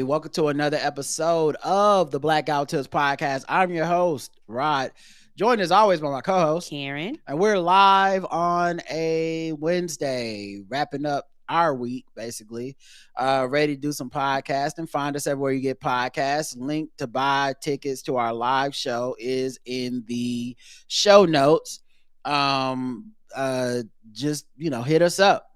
Hey, welcome to another episode of the Blackout Tips Podcast. I'm your host, Rod, joined as always by my co-host, Karen. And we're live on a Wednesday, wrapping up our week, basically. Ready to do some podcasting. Find us everywhere you get podcasts. Link to buy tickets to our live show is in the show notes. Just hit us up,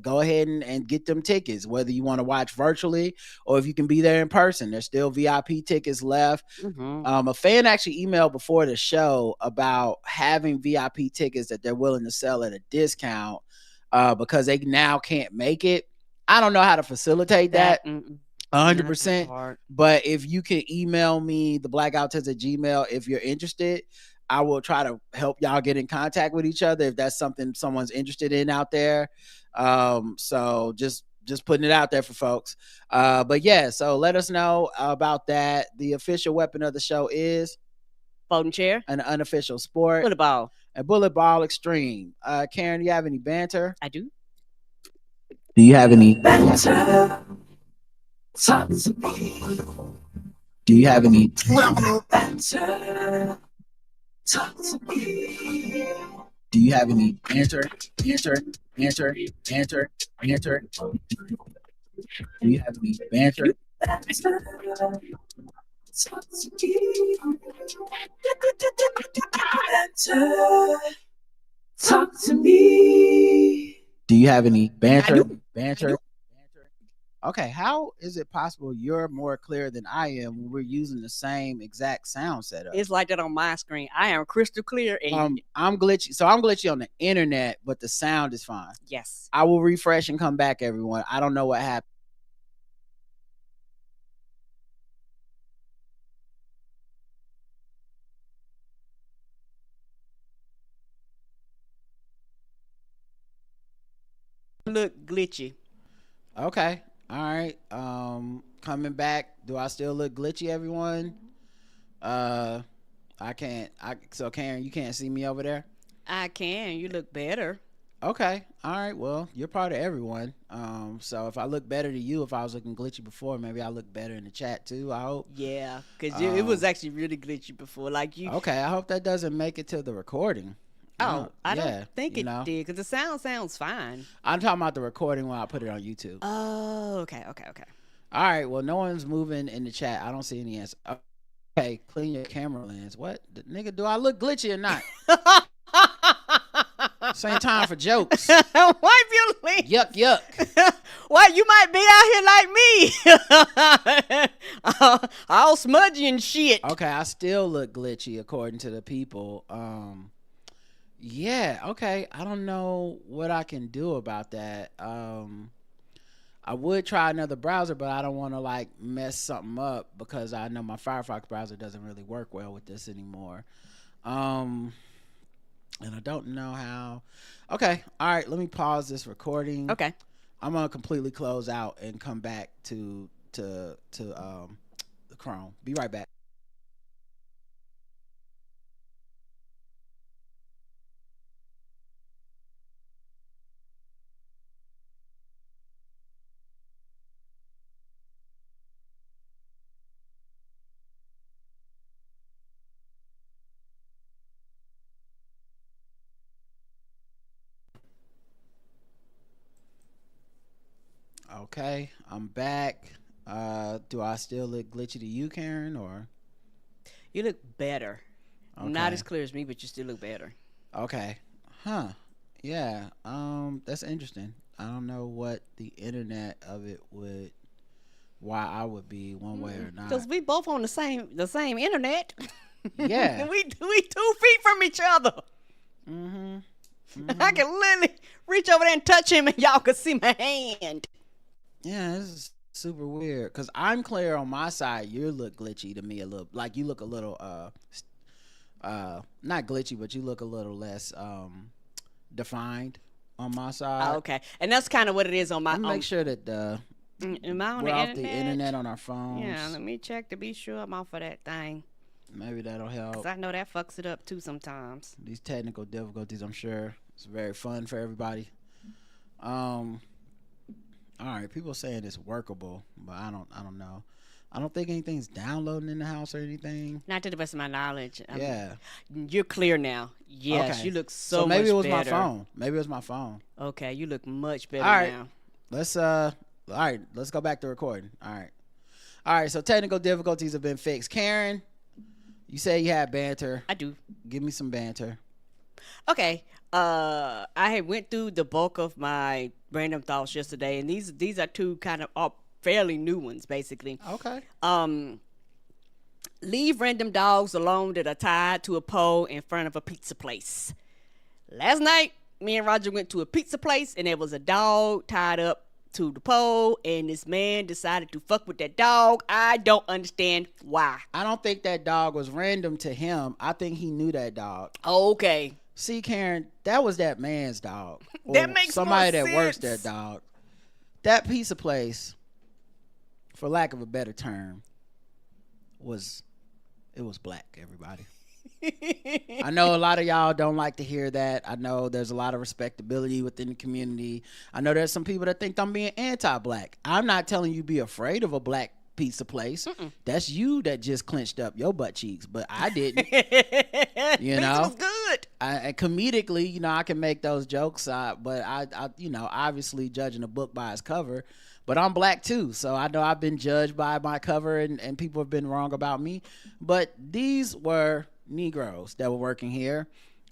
go ahead and get them tickets, whether you want to watch virtually or if you can be there in person. There's still VIP tickets left. A fan actually emailed before the show about having VIP tickets that they're willing to sell at a discount because they now can't make it. I don't know how to facilitate that 100%, but if you can email me the blackouttips@gmail.com if you're interested, I will try to help y'all get in contact with each other if that's something someone's interested in out there. So just putting it out there for folks. But yeah, so let us know about that. The official weapon of the show is folding chair, an unofficial sport, bullet ball, and bullet ball extreme. Karen, do you have any banter? I do. Do you have any banter? Do you have any banter? Talk to me. Do you have any answer? Do you have any banter? Talk to me. Do you have any banter? Okay, how is it possible you're more clear than I am when we're using the same exact sound setup? It's like that on my screen. I am crystal clear. And I'm glitchy. So I'm glitchy on the internet, but the sound is fine. Yes. I will refresh and come back, everyone. I don't know what happened. Look glitchy. Okay. All right. Coming back. Do I still look glitchy, everyone? I can't. So Karen, you can't see me over there? I can. You look better. Okay. All right. Well, you're part of everyone. So if I look better to you, if I was looking glitchy before, maybe I look better in the chat too. I hope. Yeah, because it was actually really glitchy before. Like you. Okay. I hope that doesn't make it to the recording. Oh, I don't think it did because the sound sounds fine. I'm talking about the recording when I put it on YouTube. Oh, okay. All right. Well, no one's moving in the chat. I don't see any answer. Okay, clean your camera lens. What? Nigga, do I look glitchy or not? Same time for jokes. Wipe your lens. Yuck. Why, you might be out here like me. All smudgy and shit. Okay, I still look glitchy according to the people. Yeah, okay. I don't know what I can do about that. I would try another browser, but I don't want to mess something up because I know my Firefox browser doesn't really work well with this anymore. And I don't know how. Okay, all right. Let me pause this recording. Okay. I'm gonna completely close out and come back to the Chrome. Be right back. Okay, I'm back. Do I still look glitchy to you, Karen, or? You look better. Okay. Not as clear as me, but you still look better. Okay. Huh. Yeah. That's interesting. I don't know what the internet of it would, why I would be one way or not. Because we both on the same internet. Yeah. we 2 feet from each other. I can literally reach over there and touch him, and y'all can see my hand. Yeah, this is super weird because I'm clear on my side. You look glitchy to me a little. Like you look a little not glitchy, but you look a little less defined on my side. Oh, okay, and that's kind of what it is on my. Make sure that am I on we're the off internet? the internet on our phones. Yeah, let me check to be sure I'm off of that thing. Maybe that'll help. 'Cause I know that fucks it up too sometimes. These technical difficulties, I'm sure it's very fun for everybody. All right, people saying it's workable, but I don't know. I don't think anything's downloading in the house or anything. Not to the best of my knowledge. Yeah. You're clear now. Yes, Okay. you look so maybe much it was better. my phone. Maybe it was my phone. Okay, you look much better All right. now. Let's go back to recording. All right, so technical difficulties have been fixed. Karen, you say you had banter. I do. Give me some banter. Okay. I had went through the bulk of my random thoughts yesterday, and these are two kind of fairly new ones, basically. Okay. Leave random dogs alone that are tied to a pole in front of a pizza place. Last night, me and Roger went to a pizza place, and there was a dog tied up to the pole, and this man decided to fuck with that dog. I don't understand why. I don't think that dog was random to him. I think he knew that dog. Okay. See, Karen, that was that man's dog. That makes somebody more that works sense. that dog. That pizza place, for lack of a better term, was black, everybody. I know a lot of y'all don't like to hear that. I know there's a lot of respectability within the community. I know there's some people that think I'm being anti-black. I'm not telling you be afraid of a black pizza place. That's you that just clenched up your butt cheeks, but I didn't. You know, was good. And comedically, I can make those jokes, but I, obviously judging a book by its cover. But I'm black too, so I know I've been judged by my cover, and people have been wrong about me. But these were Negroes that were working here,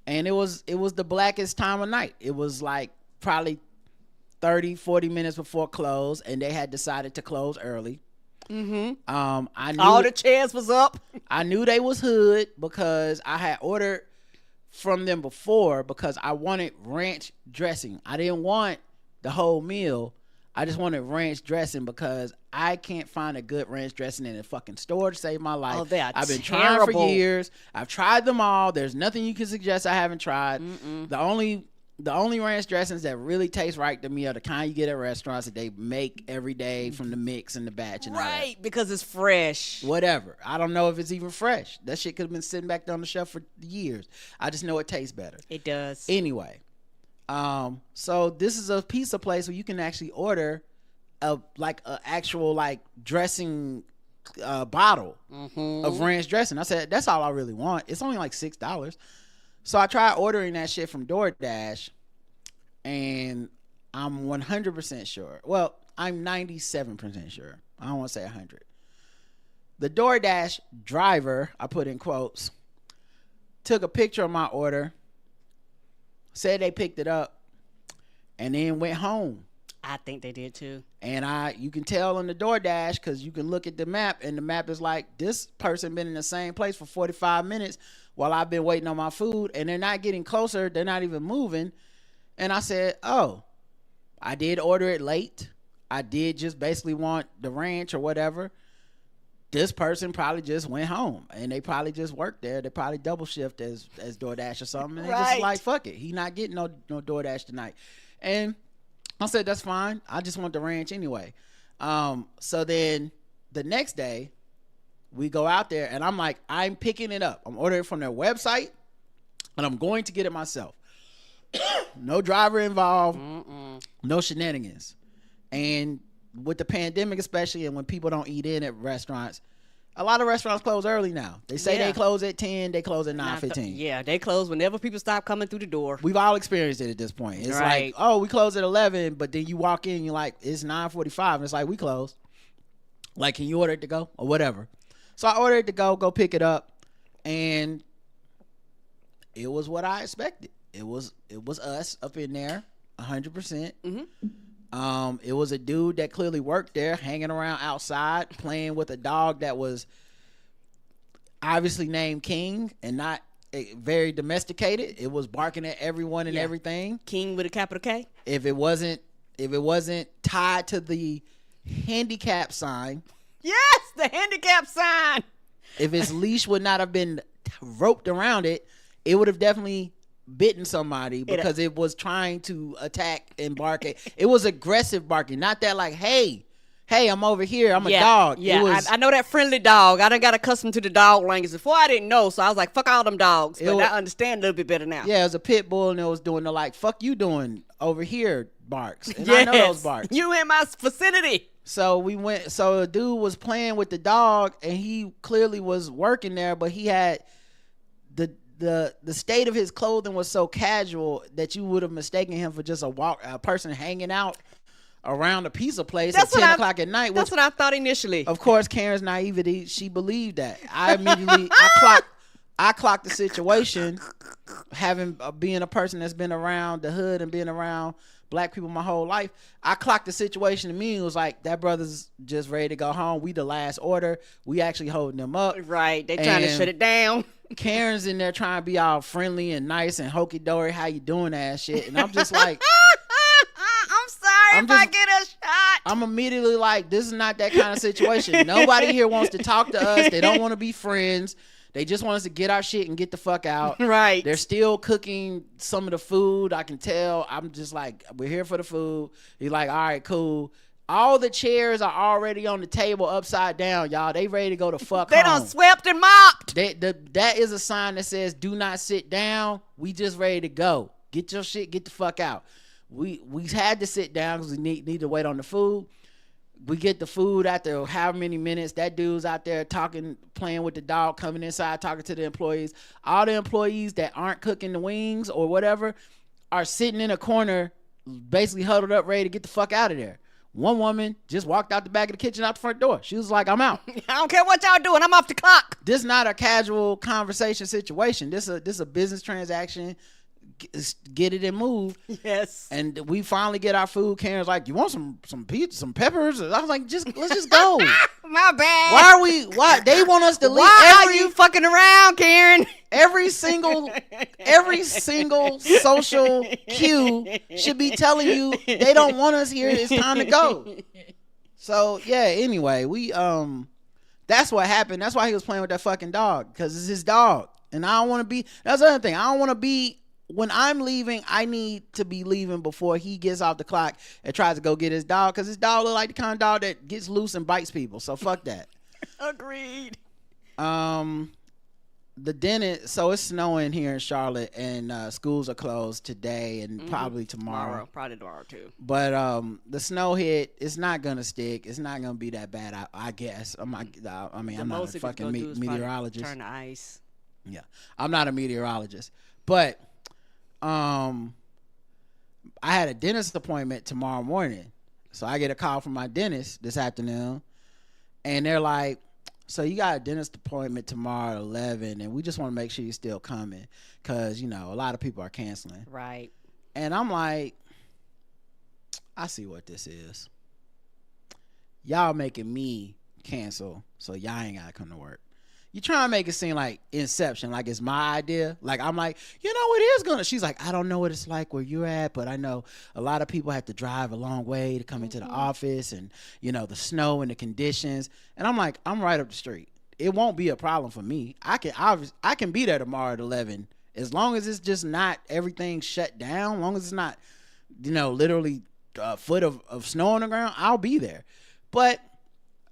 and it was the blackest time of night. It was like probably 30-40 minutes before close, and they had decided to close early. I knew All the chairs was up. I knew they was hood because I had ordered from them before because I wanted ranch dressing. I didn't want the whole meal. I just wanted ranch dressing because I can't find a good ranch dressing in a fucking store to save my life. Oh, they are I've been terrible. trying for years. I've tried them all. There's nothing you can suggest I haven't tried. The only ranch dressings that really taste right to me are the kind you get at restaurants that they make every day from the mix and the batch and all that. Right, because it's fresh. Whatever. I don't know if it's even fresh. That shit could have been sitting back there on the shelf for years. I just know it tastes better. It does. Anyway. So this is a pizza place where you can actually order a actual dressing bottle of ranch dressing. I said, that's all I really want. It's only like $6. So I tried ordering that shit from DoorDash, and I'm 100% sure. Well, I'm 97% sure. I don't want to say 100. The DoorDash driver, I put in quotes, took a picture of my order, said they picked it up, and then went home. I think they did too. And you can tell on the DoorDash because you can look at the map, and the map is like, this person been in the same place for 45 minutes while I've been waiting on my food, and they're not getting closer. They're not even moving. And I said, oh, I did order it late. I did just basically want the ranch or whatever. This person probably just went home, and they probably just worked there. They probably double shift as DoorDash or something. And they just like, fuck it. He not getting no DoorDash tonight. And I said, that's fine. I just want the ranch anyway. So then the next day we go out there, and I'm like, I'm picking it up. I'm ordering from their website, and I'm going to get it myself. No driver involved. No shenanigans. And with the pandemic especially, and when people don't eat in at restaurants, a lot of restaurants close early now. They say they close at 10, they close at 9:15. Yeah, they close whenever people stop coming through the door. We've all experienced it at this point. It's like, oh, we close at 11, but then you walk in, you're like, it's 9:45, and it's like, we closed. Like, can you order it to go or whatever? So I ordered it to go pick it up, and it was what I expected. It was us up in there, 100%. It was a dude that clearly worked there, hanging around outside, playing with a dog that was obviously named King and not very domesticated. It was barking at everyone and everything. King with a capital K. If it wasn't tied to the handicap sign. Yes, the handicap sign. If its leash would not have been roped around it, it would have definitely bitten somebody because it was trying to attack and bark. It was aggressive barking, not that like, hey, I'm over here, I'm a dog. Yeah, I know that friendly dog. I done got accustomed to the dog language. Before I didn't know, so I was like, fuck all them dogs. But I understand a little bit better now. Yeah, it was a pit bull, and it was doing the like, fuck you doing over here, barks. And I know those barks. You in my vicinity. So we went. So a dude was playing with the dog, and he clearly was working there, but he had the state of his clothing was so casual that you would have mistaken him for just a person hanging out around a pizza place at 10 o'clock at night. That's what I thought initially. Of course, Karen's naivety, she believed that. I clocked the situation, being a person that's been around the hood and been around black people my whole life. I clocked the situation to me. It was like, that brother's just ready to go home. We the last order. We actually holding them up. Right. They trying to shut it down. Karen's in there trying to be all friendly and nice and hokey-dory, how you doing ass shit. And I'm just like, I'm sorry if I get a shot. I'm immediately like, this is not that kind of situation. Nobody here wants to talk to us. They don't want to be friends. They just want us to get our shit and get the fuck out. Right. They're still cooking some of the food. I can tell. I'm just like, we're here for the food. He's like, all right, cool. All the chairs are already on the table upside down, y'all. They ready to go to fuck home. They done swept and mopped. That is a sign that says, do not sit down. We just ready to go. Get your shit, get the fuck out. We had to sit down because we need to wait on the food. We get the food after however many minutes. That dude's out there talking, playing with the dog, coming inside, talking to the employees. All the employees that aren't cooking the wings or whatever are sitting in a corner, basically huddled up, ready to get the fuck out of there. One woman just walked out the back of the kitchen, out the front door. She was like, I'm out. I don't care what y'all doing. I'm off the clock. This not a casual conversation situation. This a business transaction. Get it and move. Yes. And we finally get our food. Karen's like, you want some pizza, some peppers? I was like, let's just go. My bad. Why they want us to leave? Why are you fucking around, Karen? Every single social cue should be telling you they don't want us here. It's time to go. So yeah, anyway, we that's what happened. That's why he was playing with that fucking dog, because it's his dog. And I don't want to be, that's the other thing. I don't want to be, when I'm leaving, I need to be leaving before he gets off the clock and tries to go get his dog, because his dog look like the kind of dog that gets loose and bites people. So fuck that. Agreed. The dentist, so it's snowing here in Charlotte, and schools are closed today and probably tomorrow. Probably tomorrow too. But the snow hit, it's not gonna stick. It's not gonna be that bad, I guess. I'm not a fucking meteorologist. Turn to ice. Yeah, I'm not a meteorologist, but I had a dentist appointment tomorrow morning, so I get a call from my dentist this afternoon, and they're like, so you got a dentist appointment tomorrow at 11, and we just want to make sure you're still coming, because a lot of people are canceling. Right. And I'm like, I see what this is. Y'all making me cancel, so y'all ain't gotta come to work. You trying to make it seem like Inception, like it's my idea. Like, I'm like, it is gonna. She's like, I don't know what it's like where you're at, but I know a lot of people have to drive a long way to come into the office, and the snow and the conditions. And I'm like, I'm right up the street. It won't be a problem for me. I can be there tomorrow at 11, as long as it's just not everything shut down. As long as it's not, literally a foot of snow on the ground, I'll be there. But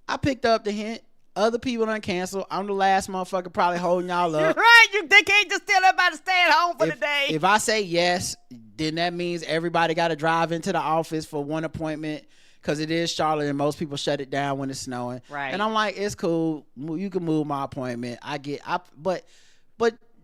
I picked up the hint. Other people done cancel. I'm the last motherfucker probably holding y'all up. Right. They can't just tell everybody to stay at home for the day. If I say yes, then that means everybody got to drive into the office for one appointment, because it is Charlotte and most people shut it down when it's snowing. Right. And I'm like, it's cool. You can move my appointment. But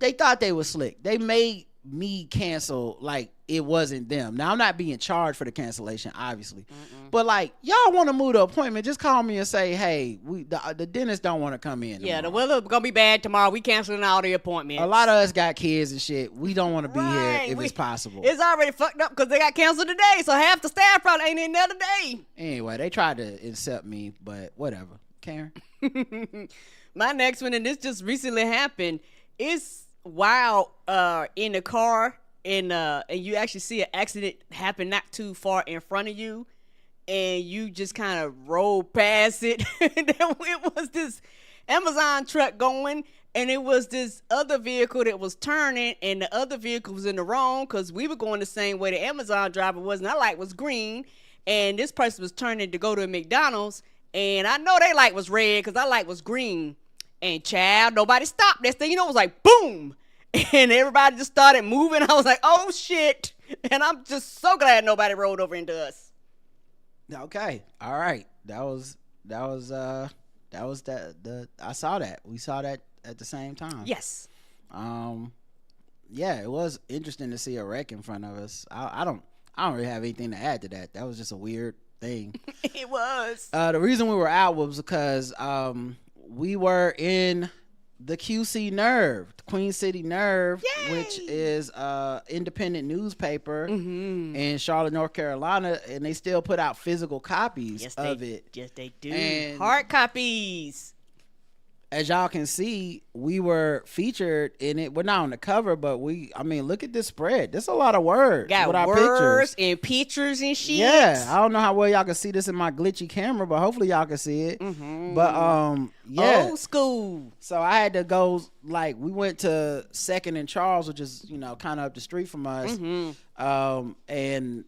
they thought they was slick. They made me cancel like it wasn't them. Now, I'm not being charged for the cancellation, obviously. Mm-mm. But like, y'all want to move the appointment, just call me and say, hey, the dentist don't want to come in tomorrow. Yeah, the weather's gonna be bad tomorrow. We canceling all the appointments. A lot of us got kids and shit. We don't want to be here if it's possible. It's already fucked up because they got canceled today, so half the staff probably ain't in there today. Anyway, they tried to accept me, but whatever. Karen? My next one, and this just recently happened, is while in the car, and you actually see an accident happen not too far in front of you, and you just kind of roll past it. It was this Amazon truck going, and it was this other vehicle that was turning, and the other vehicle was in the wrong, because we were going the same way the Amazon driver was, and our light was green, and this person was turning to go to a McDonald's, and I know their light was red because our light was green. And child, nobody stopped. Next thing you know, it was like boom, and everybody just started moving. I was like, oh shit. And I'm just so glad nobody rolled over into us. Okay. All right. That was I saw that. We saw that at the same time. Yes. Yeah, it was interesting to see a wreck in front of us. I don't really have anything to add to that. That was just a weird thing. It was. The reason we were out was because we were in the QC Nerve, Queen City Nerve, Yay! which is independent newspaper in Charlotte, North Carolina, and they still put out physical copies of it. Yes, they do. And hard copies. As y'all can see, we were featured in it. We're not on the cover, but look at this spread. There's a lot of words. Got with our words pictures. and pictures and shit. Yeah, I don't know how well y'all can see this in my glitchy camera, but hopefully y'all can see it. But yeah, old school. So I had to go. Like, we went to 2nd and Charles, which is kind of up the street from us, and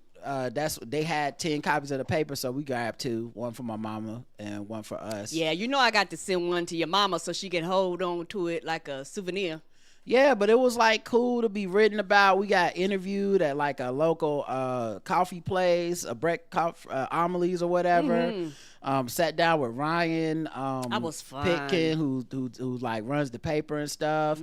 they had 10 copies of the paper, so we grabbed 2, one for my mama and one for us. Yeah, I got to send one to your mama so she can hold on to it like a souvenir. Yeah, but it was like cool to be written about. We got interviewed at like a local coffee place, a Amelie's or whatever. Sat down with Ryan. That was fun. Pitkin, who like runs the paper and stuff,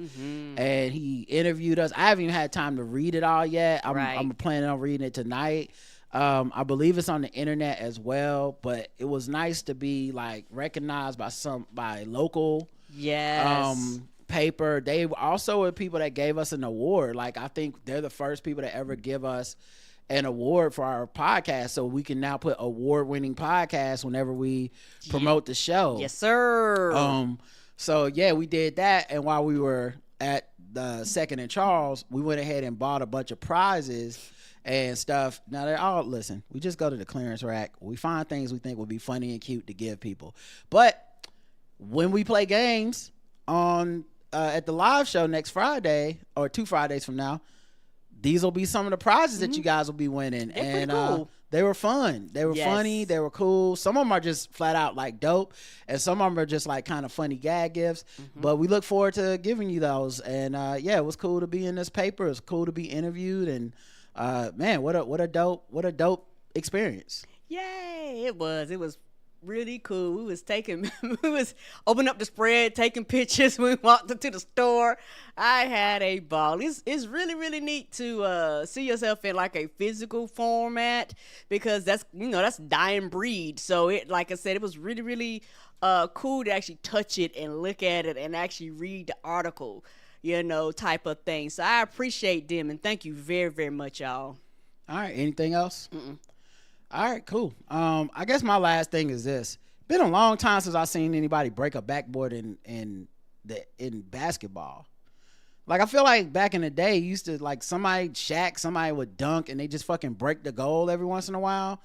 and he interviewed us. I haven't even had time to read it all yet. I'm planning on reading it tonight. I believe it's on the internet as well, but it was nice to be like recognized by local. Yes. Paper. They also were people that gave us an award. Like, I think they're the first people to ever give us an award for our podcast, so we can now put award-winning podcasts whenever we promote the show. Yes, sir. So yeah, we did that, and while we were at the 2nd and Charles, we went ahead and bought a bunch of prizes and stuff. Now they're all, listen, we just go to the clearance rack. We find things we think would be funny and cute to give people. But when we play games on at the live show next Friday, or 2 Fridays from now, these will be some of the prizes that you guys will be winning. They're and cool. They were fun. They were funny. They were cool. Some of them are just flat out like dope, and some of them are just like kind of funny gag gifts. But we look forward to giving you those. And yeah, it was cool to be in this paper. It was cool to be interviewed. And man, what a dope experience. Yay! It was really cool. We was opening up the spread, taking pictures. We walked into the store. I had a ball. It's really, really neat to see yourself in like a physical format, because that's dying breed. So it, like I said, it was really, really cool to actually touch it and look at it and actually read the article, type of thing. So I appreciate them, and thank you very, very much, y'all. All right. Anything else? All right, cool. I guess my last thing is this. Been a long time since I've seen anybody break a backboard in basketball. Like, I feel like back in the day, you used to, like, somebody would dunk and they just fucking break the goal every once in a while.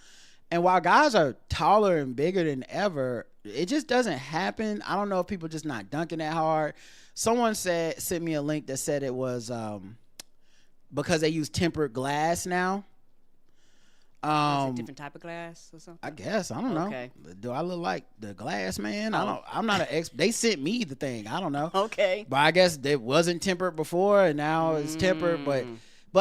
And while guys are taller and bigger than ever, it just doesn't happen. I don't know if people just not dunking that hard. Someone sent me a link that said it was because they use tempered glass now. Is it a different type of glass or something? I guess. I don't know. Okay. Do I look like the glass man? I'm not an expert. They sent me the thing. I don't know. Okay. But I guess it wasn't tempered before, and now it's tempered. But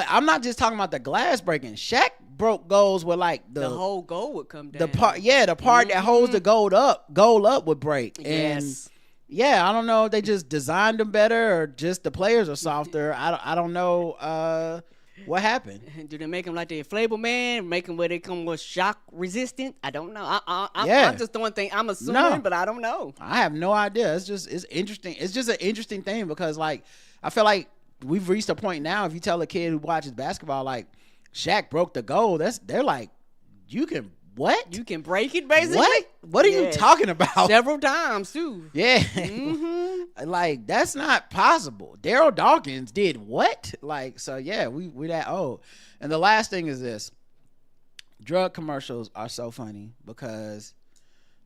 I'm not just talking about the glass breaking. Shaq broke goals with like the whole goal would come down. The part that holds the goal up would break. And yeah, I don't know if they just designed them better or just the players are softer. I don't know. What happened? Do they make them like the inflatable man? Make them where they come with shock resistant? I don't know. I'm just throwing things. I'm assuming, but I don't know. I have no idea. It's interesting. It's just an interesting thing because, like, I feel like we've reached a point now. If you tell a kid who watches basketball, like, Shaq broke the goal, they're like, you can what? You can break it, basically. What are you talking about? Several times too. Yeah. Like, that's not possible. Daryl Dawkins did what? Like, so yeah, we that old. And the last thing is this. Drug commercials are so funny because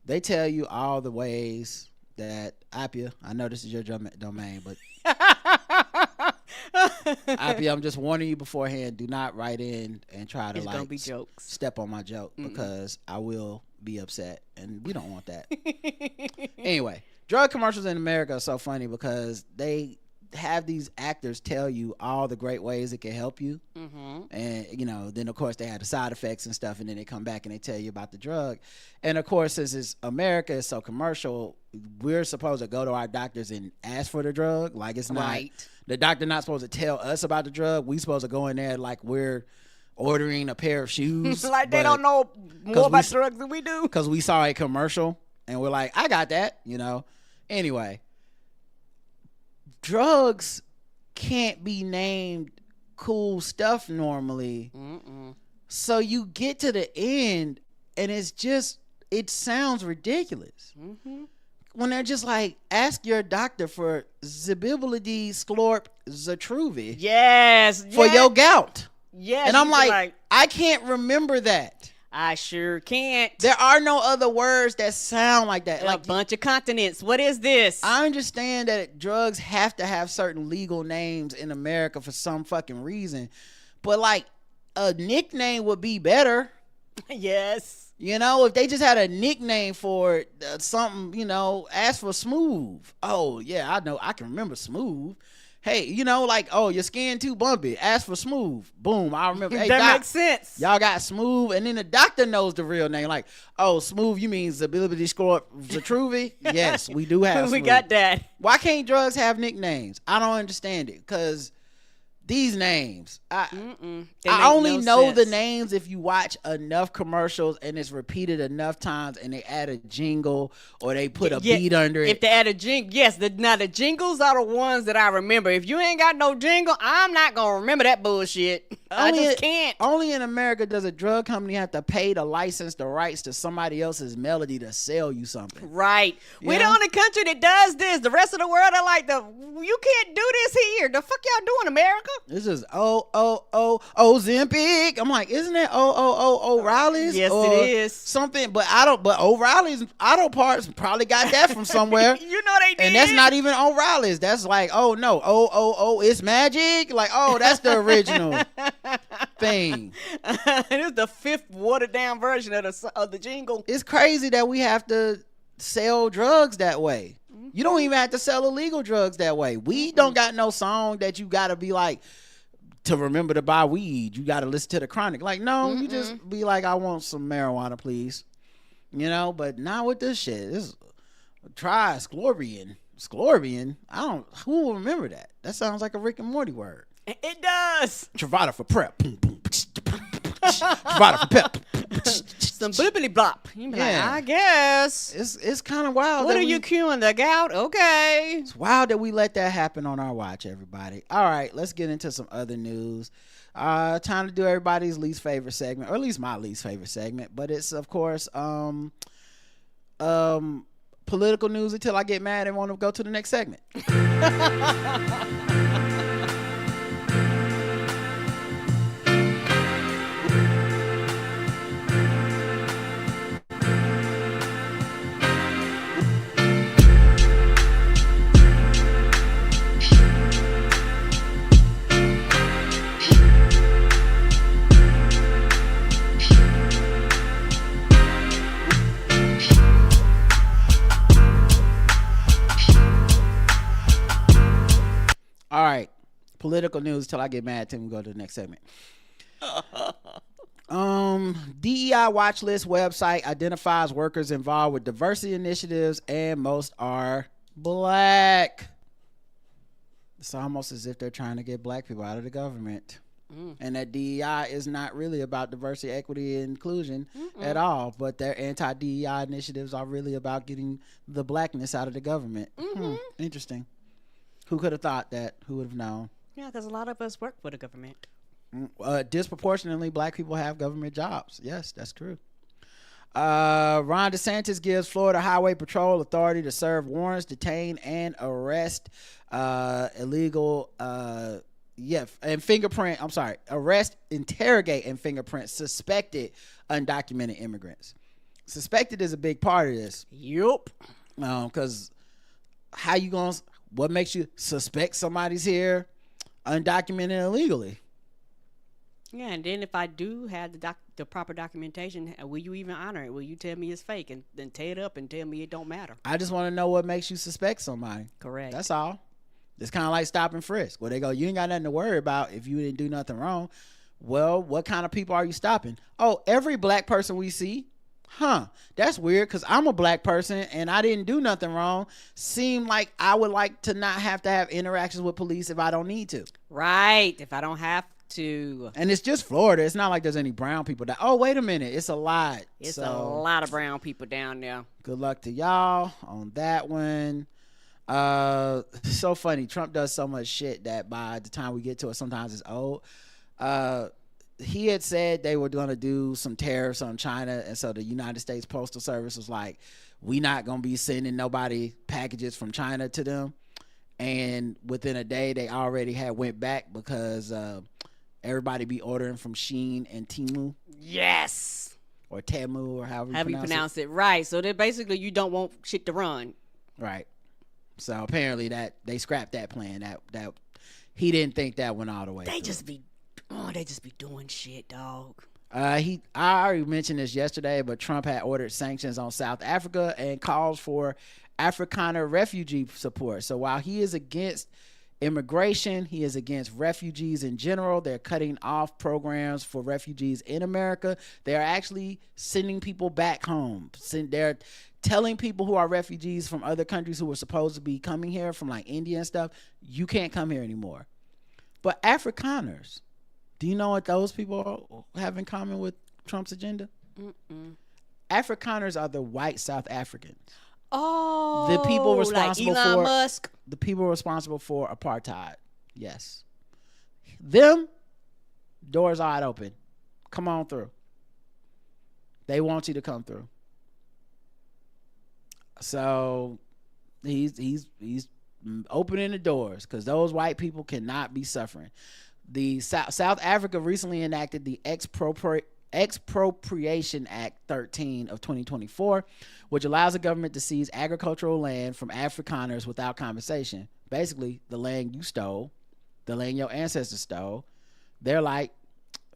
they tell you all the ways that Appia, I know this is your domain, but Appia, I'm just warning you beforehand, do not write in and try to gonna be jokes. Step on my joke because I will be upset and we don't want that. Anyway, drug commercials in America are so funny because they have these actors tell you all the great ways it can help you, and then of course they have the side effects and stuff, and then they come back and they tell you about the drug. And of course, since it's America is so commercial, we're supposed to go to our doctors and ask for the drug. Like, it's not the doctor not supposed to tell us about the drug. We supposed to go in there like we're ordering a pair of shoes. Like they don't know more about drugs than we do, because we saw a commercial and we're like, I got that. Anyway, drugs can't be named cool stuff normally. So you get to the end and it sounds ridiculous. When they're just like, ask your doctor for Zibibility Sklorp Zatruvi. Yes. For your gout. Yes. And I'm like, I can't remember that. I sure can't. There are no other words that sound like that. Like a bunch of continents. What is this? I understand that drugs have to have certain legal names in America for some fucking reason, but like a nickname would be better. Yes. If they just had a nickname for it, something, ask for Smooth. Oh yeah, I know. I can remember Smooth. Hey, oh, your skin too bumpy. Ask for Smooth. Boom, I remember. Hey, that doc, makes sense. Y'all got Smooth, and then the doctor knows the real name. Like, oh, Smooth, you mean Zibility Score Zatruvi? Yes, we do have We Smooth. got that. Why can't drugs have nicknames? I don't understand it, because these names, I only know the names if you watch enough commercials and it's repeated enough times and they add a jingle or they put a beat under it. If they add a jingle, yes. Now the jingles are the ones that I remember. If you ain't got no jingle, I'm not gonna remember that bullshit. I just can't. Only in America does a drug company have to pay to license the rights to somebody else's melody to sell you something. Right. We're the only country that does this. The rest of the world are like, you can't do this here. The fuck y'all doing, America? This is Ozempic. I'm like, isn't it O'Reilly's? Yes, it is. Something, but O'Reilly's auto parts probably got that from somewhere. They did. And that's not even O'Reilly's. That's like, oh no, it's magic. Like, oh, that's the original thing. It was the 5th watered down version of the jingle. It's crazy that we have to sell drugs that way. You don't even have to sell illegal drugs that way. We don't got no song that you gotta be like, to remember to buy weed, you gotta listen to the Chronic. Like, no, you just be like, I want some marijuana, please. But not with this shit. Try Scorpion. Who will remember that? That sounds like a Rick and Morty word. It does. Truvada for prep. Truvada for pep. Some blippity blop. You be like, I guess. It's kind of wild. What are you cueing, the gout? Okay. It's wild that we let that happen on our watch, everybody. All right, let's get into some other news. Time to do everybody's least favorite segment, or at least my least favorite segment. But it's, of course, political news until I get mad and want to go to the next segment. All right, political news till I get mad. Till we go to the next segment. DEI watch list website identifies workers involved with diversity initiatives, and most are black. It's almost as if they're trying to get black people out of the government. And that DEI is not really about diversity, equity, and inclusion at all, but their anti-DEI initiatives are really about getting the blackness out of the government. Interesting. Who could have thought that? Who would have known? Yeah, because a lot of us work for the government. Disproportionately, black people have government jobs. Yes, that's true. Ron DeSantis gives Florida Highway Patrol authority to serve warrants, detain, and arrest arrest, interrogate, and fingerprint suspected undocumented immigrants. Suspected is a big part of this. Yup. Because how you gonna? What makes you suspect somebody's here undocumented illegally? Yeah, and then if I do have the proper documentation, will you even honor it? Will you tell me it's fake and then tear it up and tell me it don't matter? I just want to know what makes you suspect somebody. Correct. That's all. It's kind of like stop and frisk, where they go, you ain't got nothing to worry about if you didn't do nothing wrong. Well, what kind of people are you stopping? Oh, every black person we see. That's weird, because I'm a black person and I didn't do nothing wrong. Seem like I would like to not have to have interactions with police if I don't need to. Right, if I don't have to. And it's just Florida. It's not like there's any brown people that, oh, wait a minute, it's a lot. It's a lot of brown people down there. Good luck to y'all on that one. So funny. Trump does so much shit that by the time we get to it, sometimes it's old. He had said they were going to do some tariffs on China, and so the United States Postal Service was like, we not going to be sending nobody packages from China to them. And within a day, they already had went back because everybody be ordering from Shein and Temu. Yes. Or Temu, or however you pronounce it. Right. So that basically you don't want shit to run. Right. So apparently that they scrapped that plan. That he didn't think that went all the way. They just be doing shit, dog. I already mentioned this yesterday, but Trump had ordered sanctions on South Africa and calls for Afrikaner refugee support. So while he is against immigration, he is against refugees in general. They're cutting off programs for refugees in America. They're actually sending people back home. They're telling people who are refugees from other countries who were supposed to be coming here from like India and stuff, you can't come here anymore. But Afrikaners, do you know what those people have in common with Trump's agenda? Afrikaners are the white South Africans. Oh, the people responsible like Elon for Musk. The people responsible for apartheid. Yes, them doors wide open. Come on through. They want you to come through. So he's opening the doors because those white people cannot be suffering. The South Africa recently enacted the Expropriation Act 13 of 2024, which allows the government to seize agricultural land from Afrikaners without compensation. Basically, the land you stole, the land your ancestors stole. They're like,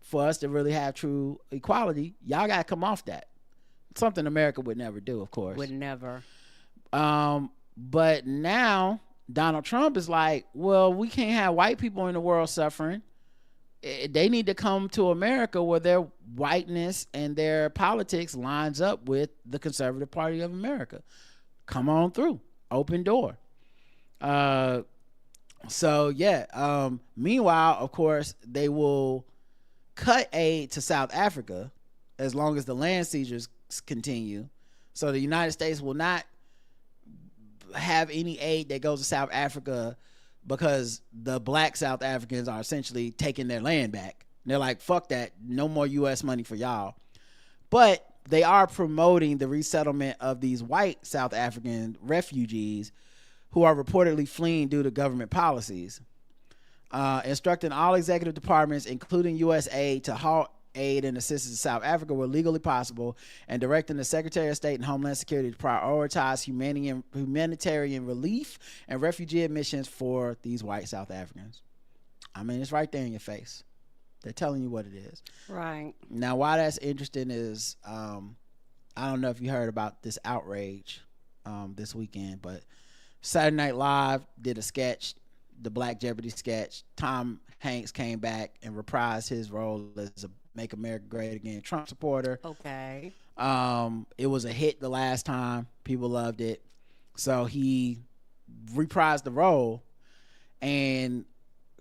for us to really have true equality, y'all got to come off that. Something America would never do, of course. Would never. But now Donald Trump is like, well, we can't have white people in the world suffering. They need to come to America where their whiteness and their politics lines up with the Conservative Party of America. Come on through. Open door. Meanwhile, of course, they will cut aid to South Africa as long as the land seizures continue. So the United States will not have any aid that goes to South Africa because the black South Africans are essentially taking their land back. And they're like, fuck that. No more U.S. money for y'all. But they are promoting the resettlement of these white South African refugees who are reportedly fleeing due to government policies. Instructing all executive departments, including USAID, to halt aid and assistance to South Africa where legally possible, and directing the Secretary of State and Homeland Security to prioritize humanitarian relief and refugee admissions for these white South Africans. I mean, it's right there in your face. They're telling you what it is. Right. Now, why that's interesting is, I don't know if you heard about this outrage this weekend, but Saturday Night Live did a sketch, the Black Jeopardy sketch. Tom Hanks came back and reprised his role as a Make America Great Again Trump supporter. Okay. It was a hit the last time. People loved it. So he reprised the role, and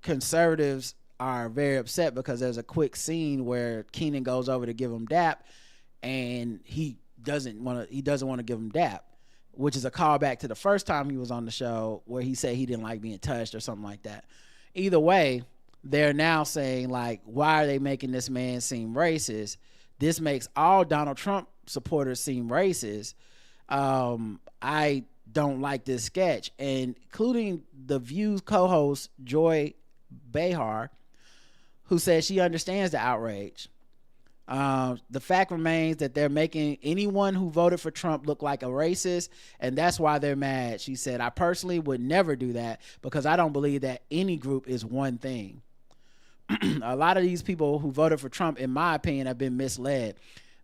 conservatives are very upset because there's a quick scene where Keenan goes over to give him dap, and he doesn't want to give him dap, which is a callback to the first time he was on the show where he said he didn't like being touched or something like that. Either way, they're now saying, like, why are they making this man seem racist? This makes all Donald Trump supporters seem racist. I don't like this sketch. And including the View's co-host, Joy Behar, who says she understands the outrage. The fact remains that they're making anyone who voted for Trump look like a racist, and that's why they're mad. She said, I personally would never do that because I don't believe that any group is one thing. A lot of these people who voted for Trump, in my opinion, have been misled.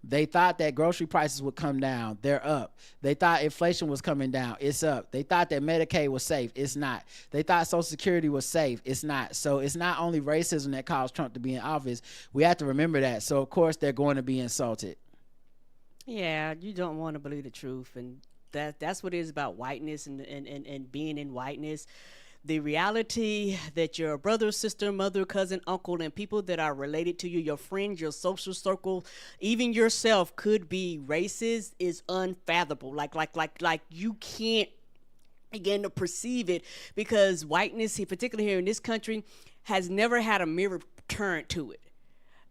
They thought that grocery prices would come down. They're up. They thought inflation was coming down. It's up. They thought that Medicaid was safe. It's not. They thought Social Security was safe. It's not. So it's not only racism that caused Trump to be in office. We have to remember that. So, of course, they're going to be insulted. Yeah, you don't want to believe the truth. And that's what it is about whiteness and being in whiteness. The reality that your brother, sister, mother, cousin, uncle, and people that are related to you, your friends, your social circle, even yourself could be racist is unfathomable. Like you can't begin to perceive it, because whiteness, particularly here in this country, has never had a mirror turned to it.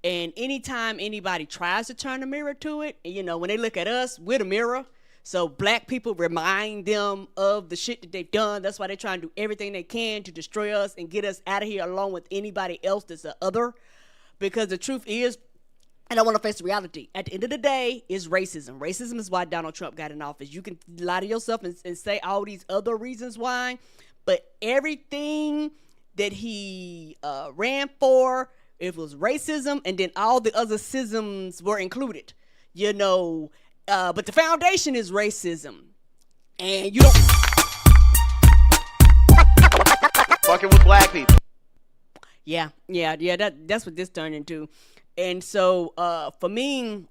And anytime anybody tries to turn the mirror to it, you know, when they look at us, we're the mirror. So black people remind them of the shit that they've done. That's why they're trying to do everything they can to destroy us and get us out of here along with anybody else that's the other. Because the truth is, and I want to face the reality, at the end of the day, is racism. Racism is why Donald Trump got in office. You can lie to yourself and say all these other reasons why, but everything that he ran for, it was racism, and then all the other schisms were included. You know, but the foundation is racism. And you don't fucking with black people. Yeah, that's what this turned into. And so for me,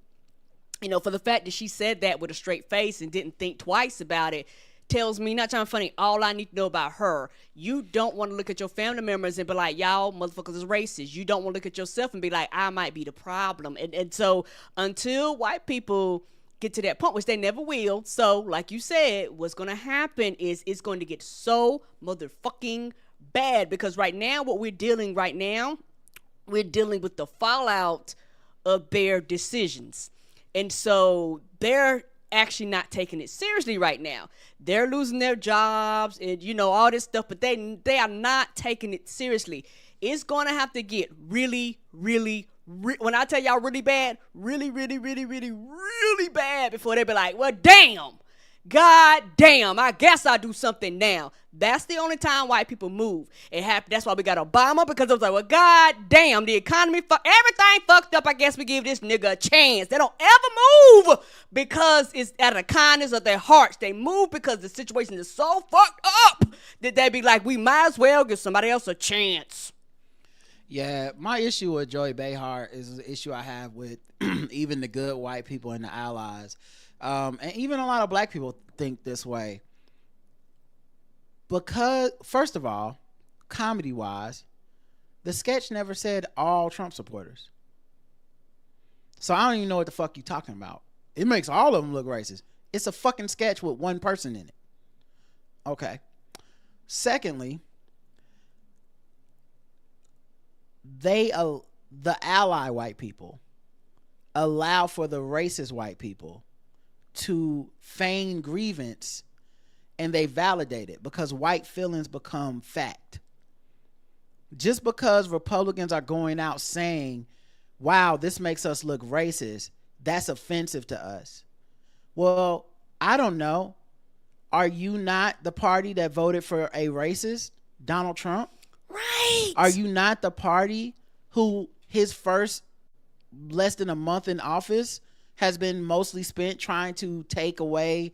you know, for the fact that she said that with a straight face and didn't think twice about it, tells me, not trying to funny, all I need to know about her. You don't want to look at your family members and be like, y'all motherfuckers is racist. You don't want to look at yourself and be like, I might be the problem. And so until white people get to that point, which they never will, so like you said, what's going to happen is it's going to get so motherfucking bad, because right now we're dealing with the fallout of their decisions. And so they're actually not taking it seriously right now. They're losing their jobs and, you know, all this stuff, but they are not taking it seriously. It's going to have to get really, when I tell y'all really bad, really bad before they be like, well, damn, God damn, I guess I'll do something now. That's the only time white people move. It happened. That's why we got Obama, because it was like, well, God damn, the economy, everything fucked up. I guess we give this nigga a chance. They don't ever move because it's out of the kindness of their hearts. They move because the situation is so fucked up that they be like, we might as well give somebody else a chance. Yeah, my issue with Joy Behar is the issue I have with even the good white people and the allies. And even a lot of black people think this way. Because, first of all, comedy-wise, the sketch never said all Trump supporters. So I don't even know what the fuck you talking about. It makes all of them look racist. It's a fucking sketch with one person in it. Okay. Secondly, the ally white people allow for the racist white people to feign grievance, and they validate it because white feelings become fact. Just because Republicans are going out saying, wow, this makes us look racist, that's offensive to us. Well, I don't know. Are you not the party that voted for a racist, Donald Trump? Right. Are you not the party who his first less than a month in office has been mostly spent trying to take away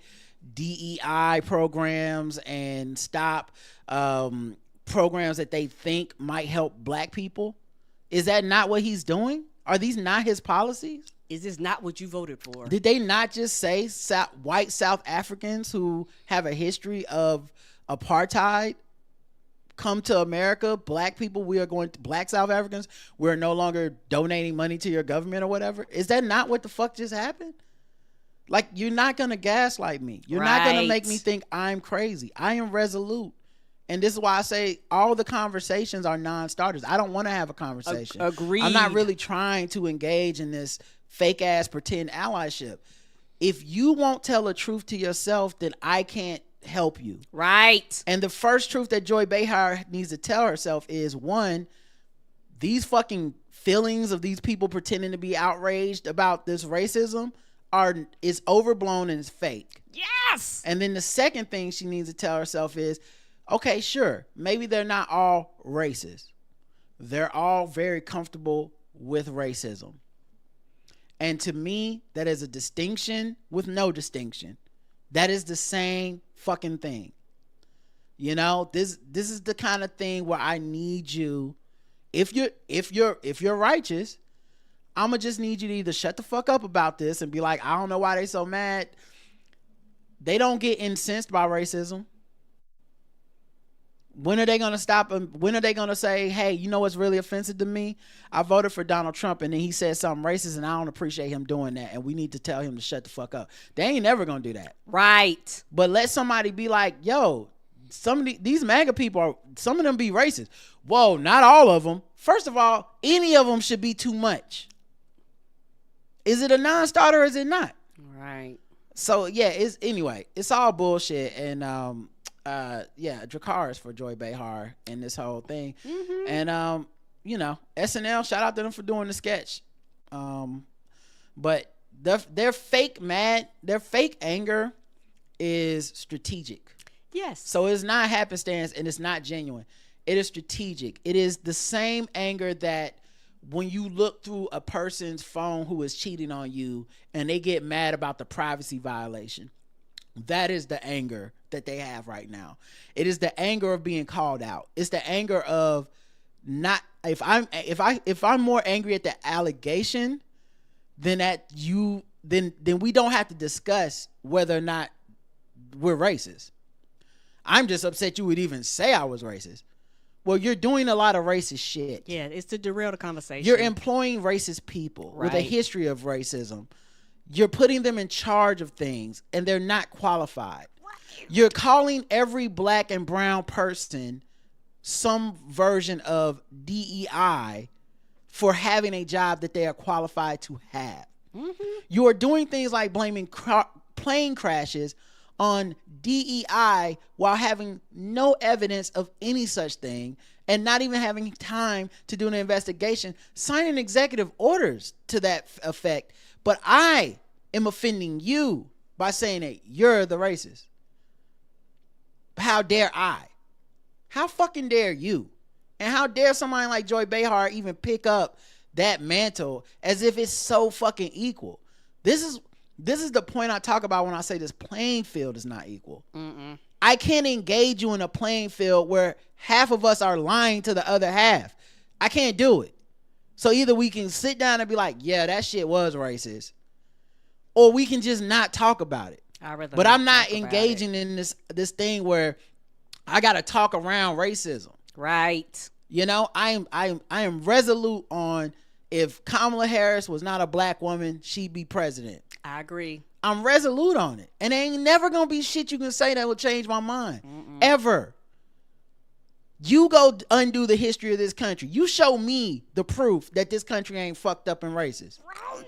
DEI programs and stop programs that they think might help black people? Is that not what he's doing? Are these not his policies? Is this not what you voted for? Did they not just say white South Africans who have a history of apartheid come to America? Black people, black South Africans, we're no longer donating money to your government or whatever. Is that not what the fuck just happened? Like, you're not going to gaslight me. You're not going to make me think I'm crazy. I am resolute. And this is why I say all the conversations are non-starters. I don't want to have a conversation. Agreed. I'm not really trying to engage in this fake ass pretend allyship. If you won't tell the truth to yourself, then I can't help you. Right. And the first truth that Joy Behar needs to tell herself is, one, these fucking feelings of these people pretending to be outraged about this racism is overblown and it's fake. Yes. And then the second thing she needs to tell herself is, okay, sure, maybe they're not all racist. They're all very comfortable with racism. And to me, that is a distinction with no distinction. That is the same fucking thing. You know, this is the kind of thing where I need you, if you're righteous, I'ma just need you to either shut the fuck up about this and be like, I don't know why they so mad. They don't get incensed by racism. When are they going to stop? When are they going to say, hey, you know what's really offensive to me? I voted for Donald Trump and then he said something racist and I don't appreciate him doing that. And we need to tell him to shut the fuck up. They ain't never going to do that. Right. But let somebody be like, yo, some of these MAGA people, some of them be racist. Whoa, not all of them. First of all, any of them should be too much. Is it a non-starter or is it not? Right. So yeah, it's all bullshit. And Dracarys for Joy Behar and this whole thing. Mm-hmm. And SNL, shout out to them for doing the sketch. But their fake anger is strategic. Yes. So it's not happenstance and it's not genuine. It is strategic. It is the same anger that when you look through a person's phone who is cheating on you and they get mad about the privacy violation. That is the anger that they have right now. It is the anger of being called out. It's the anger of not, if I'm more angry at the allegation than at you, then we don't have to discuss whether or not we're racist. I'm just upset you would even say I was racist. Well, you're doing a lot of racist shit. Yeah, it's to derail the conversation. You're employing racist people with a history of racism. You're putting them in charge of things, and they're not qualified. You're calling every black and brown person some version of DEI for having a job that they are qualified to have. Mm-hmm. You are doing things like blaming plane crashes on DEI while having no evidence of any such thing and not even having time to do an investigation, signing executive orders to that effect. But I am offending you by saying that you're the racist. How dare I? How fucking dare you? And how dare somebody like Joy Behar even pick up that mantle as if it's so fucking equal? This is the point I talk about when I say this playing field is not equal. Mm-mm. I can't engage you in a playing field where half of us are lying to the other half. I can't do it. So either we can sit down and be like, yeah, that shit was racist, or we can just not talk about it. But I'm not engaging in this thing where I got to talk around racism. Right. You know, I am resolute on, if Kamala Harris was not a black woman, she'd be president. I agree. I'm resolute on it. And there ain't never going to be shit you can say that will change my mind. Mm-mm. Ever. You go undo the history of this country. You show me the proof that this country ain't fucked up and racist. Right.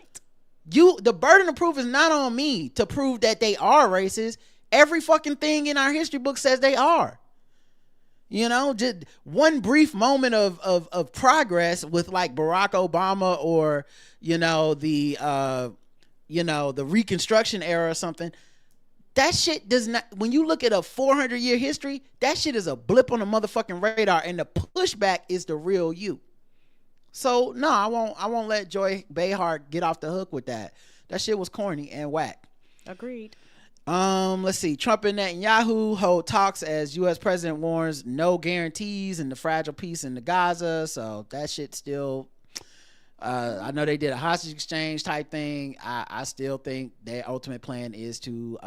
The burden of proof is not on me to prove that they are racist. Every fucking thing in our history book says they are. You know, just one brief moment of progress with like Barack Obama or, the Reconstruction era or something. That shit does not, when you look at a 400-year history, that shit is a blip on the motherfucking radar, and the pushback is the real you. So no, I won't let Joy Behar get off the hook with that. That shit was corny and whack. Agreed. Let's see. Trump and Netanyahu hold talks as U.S. president warns no guarantees in the fragile peace in the Gaza. So that shit still. I know they did a hostage exchange type thing. I still think their ultimate plan is to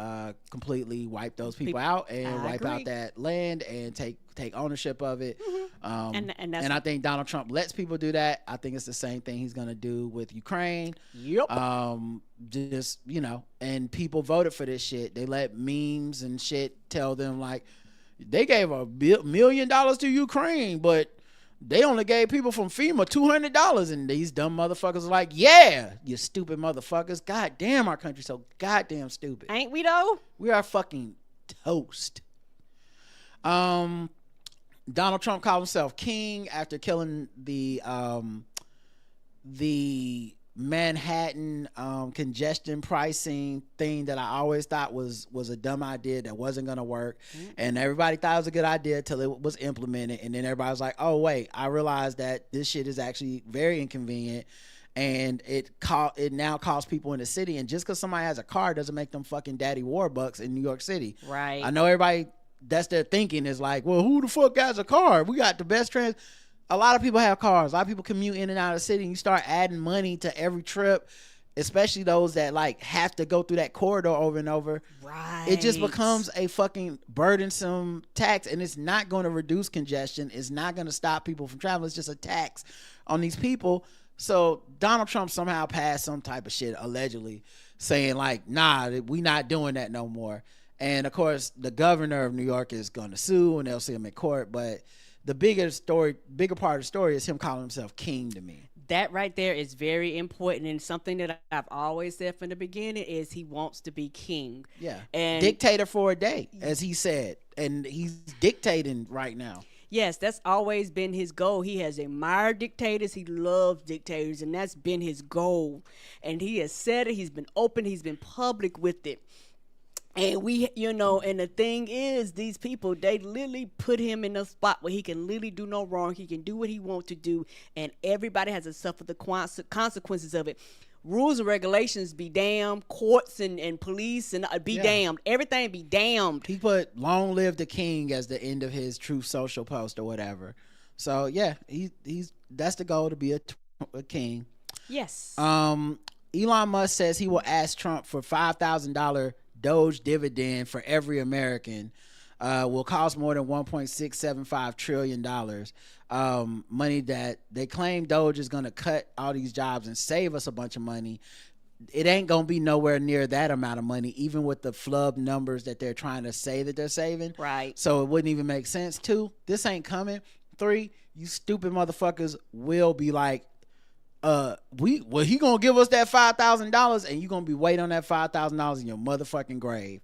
completely wipe those people out and wipe out that land and take ownership of it. Mm-hmm. And I think Donald Trump lets people do that. I think it's the same thing he's gonna do with Ukraine. Yep. And people voted for this shit. They let memes and shit tell them like they gave $1 million to Ukraine, but they only gave people from FEMA $200, and these dumb motherfuckers are like, yeah, you stupid motherfuckers. God damn, our country's so goddamn stupid. Ain't we though? We are fucking toast. Donald Trump called himself king after killing the Manhattan congestion pricing thing that I always thought was a dumb idea that wasn't gonna work. Mm-hmm. And everybody thought it was a good idea till it was implemented, and then everybody was like, oh wait, I realized that this shit is actually very inconvenient, and it now costs people in the city. And just because somebody has a car doesn't make them fucking daddy warbucks in New York City. Right. I know everybody, that's their thinking, is like, well, who the fuck has a car? We got the best a lot of people have cars. A lot of people commute in and out of the city, and you start adding money to every trip, especially those that like have to go through that corridor over and over. Right. It just becomes a fucking burdensome tax, and it's not going to reduce congestion. It's not going to stop people from traveling. It's just a tax on these people. So Donald Trump somehow passed some type of shit, allegedly, saying like, nah, we not doing that no more. And of course, the governor of New York is going to sue, and they'll see him in court. But the bigger part of the story is him calling himself king to me. That right there is very important, and something that I've always said from the beginning is he wants to be king. Yeah. And dictator for a day, as he said. And he's dictating right now. Yes, that's always been his goal. He has admired dictators. He loves dictators, and that's been his goal. And he has said it. He's been open. He's been public with it. And we, and the thing is, these people, they literally put him in a spot where he can literally do no wrong. He can do what he wants to do, and everybody has to suffer the consequences of it. Rules and regulations be damned. Courts and police and be damned. Everything be damned. He put "Long live the king" as the end of his Truth Social post or whatever. So yeah, that's the goal, to be a king. Yes. Elon Musk says he will ask Trump for $5,000 DOGE dividend for every American. Will cost more than $1.675 trillion. Money that they claim DOGE is going to cut all these jobs and save us a bunch of money. It ain't going to be nowhere near that amount of money, even with the flub numbers that they're trying to say that they're saving. Right. So it wouldn't even make sense. 2, this ain't coming. 3, you stupid motherfuckers will be like, he gonna give us that $5,000, and you gonna be waiting on that $5,000 in your motherfucking grave.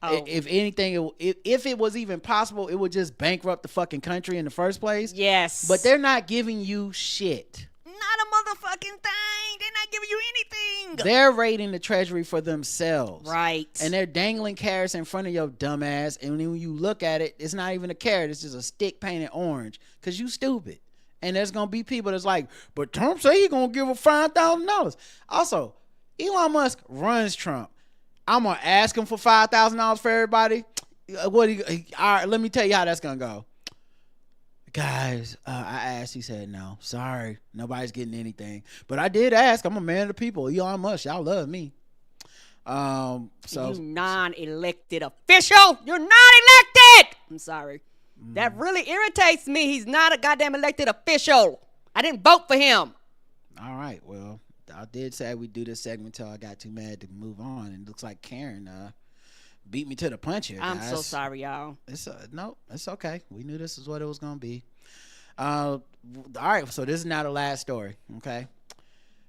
Oh. If anything, if it was even possible, it would just bankrupt the fucking country in the first place. Yes. But they're not giving you shit. Not a motherfucking thing. They're not giving you anything. They're raiding the treasury for themselves. Right. And they're dangling carrots in front of your dumb ass, and when you look at it, it's not even a carrot. It's just a stick painted orange, because you stupid. And there's going to be people that's like, but Trump say he's going to give him $5,000. Also, Elon Musk runs Trump. I'm going to ask him for $5,000 for everybody. All right, let me tell you how that's going to go. Guys, I asked. He said no. Sorry, nobody's getting anything. But I did ask. I'm a man of the people. Elon Musk, y'all love me. So you non-elected official. You're not elected. I'm sorry. That really irritates me. He's not a goddamn elected official. I didn't vote for him. All right. Well, I did say we'd do this segment until I got too mad to move on. And it looks like Karen beat me to the punch here, guys. I'm so sorry, y'all. No, it's okay. We knew this is what it was going to be. All right. So this is now the last story. Okay.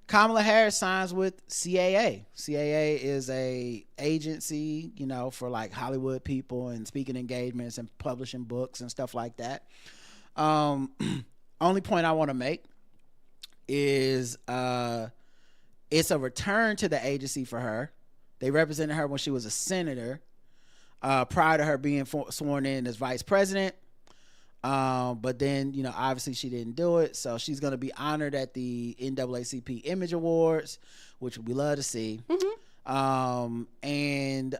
Kamala Harris signs with CAA. CAA is a agency, for like Hollywood people and speaking engagements and publishing books and stuff like that. Only point I want to make is it's a return to the agency for her. They represented her when she was a senator, prior to her being sworn in as vice president. But then, obviously she didn't do it. So she's going to be honored at the NAACP Image Awards, which we love to see. Mm-hmm. And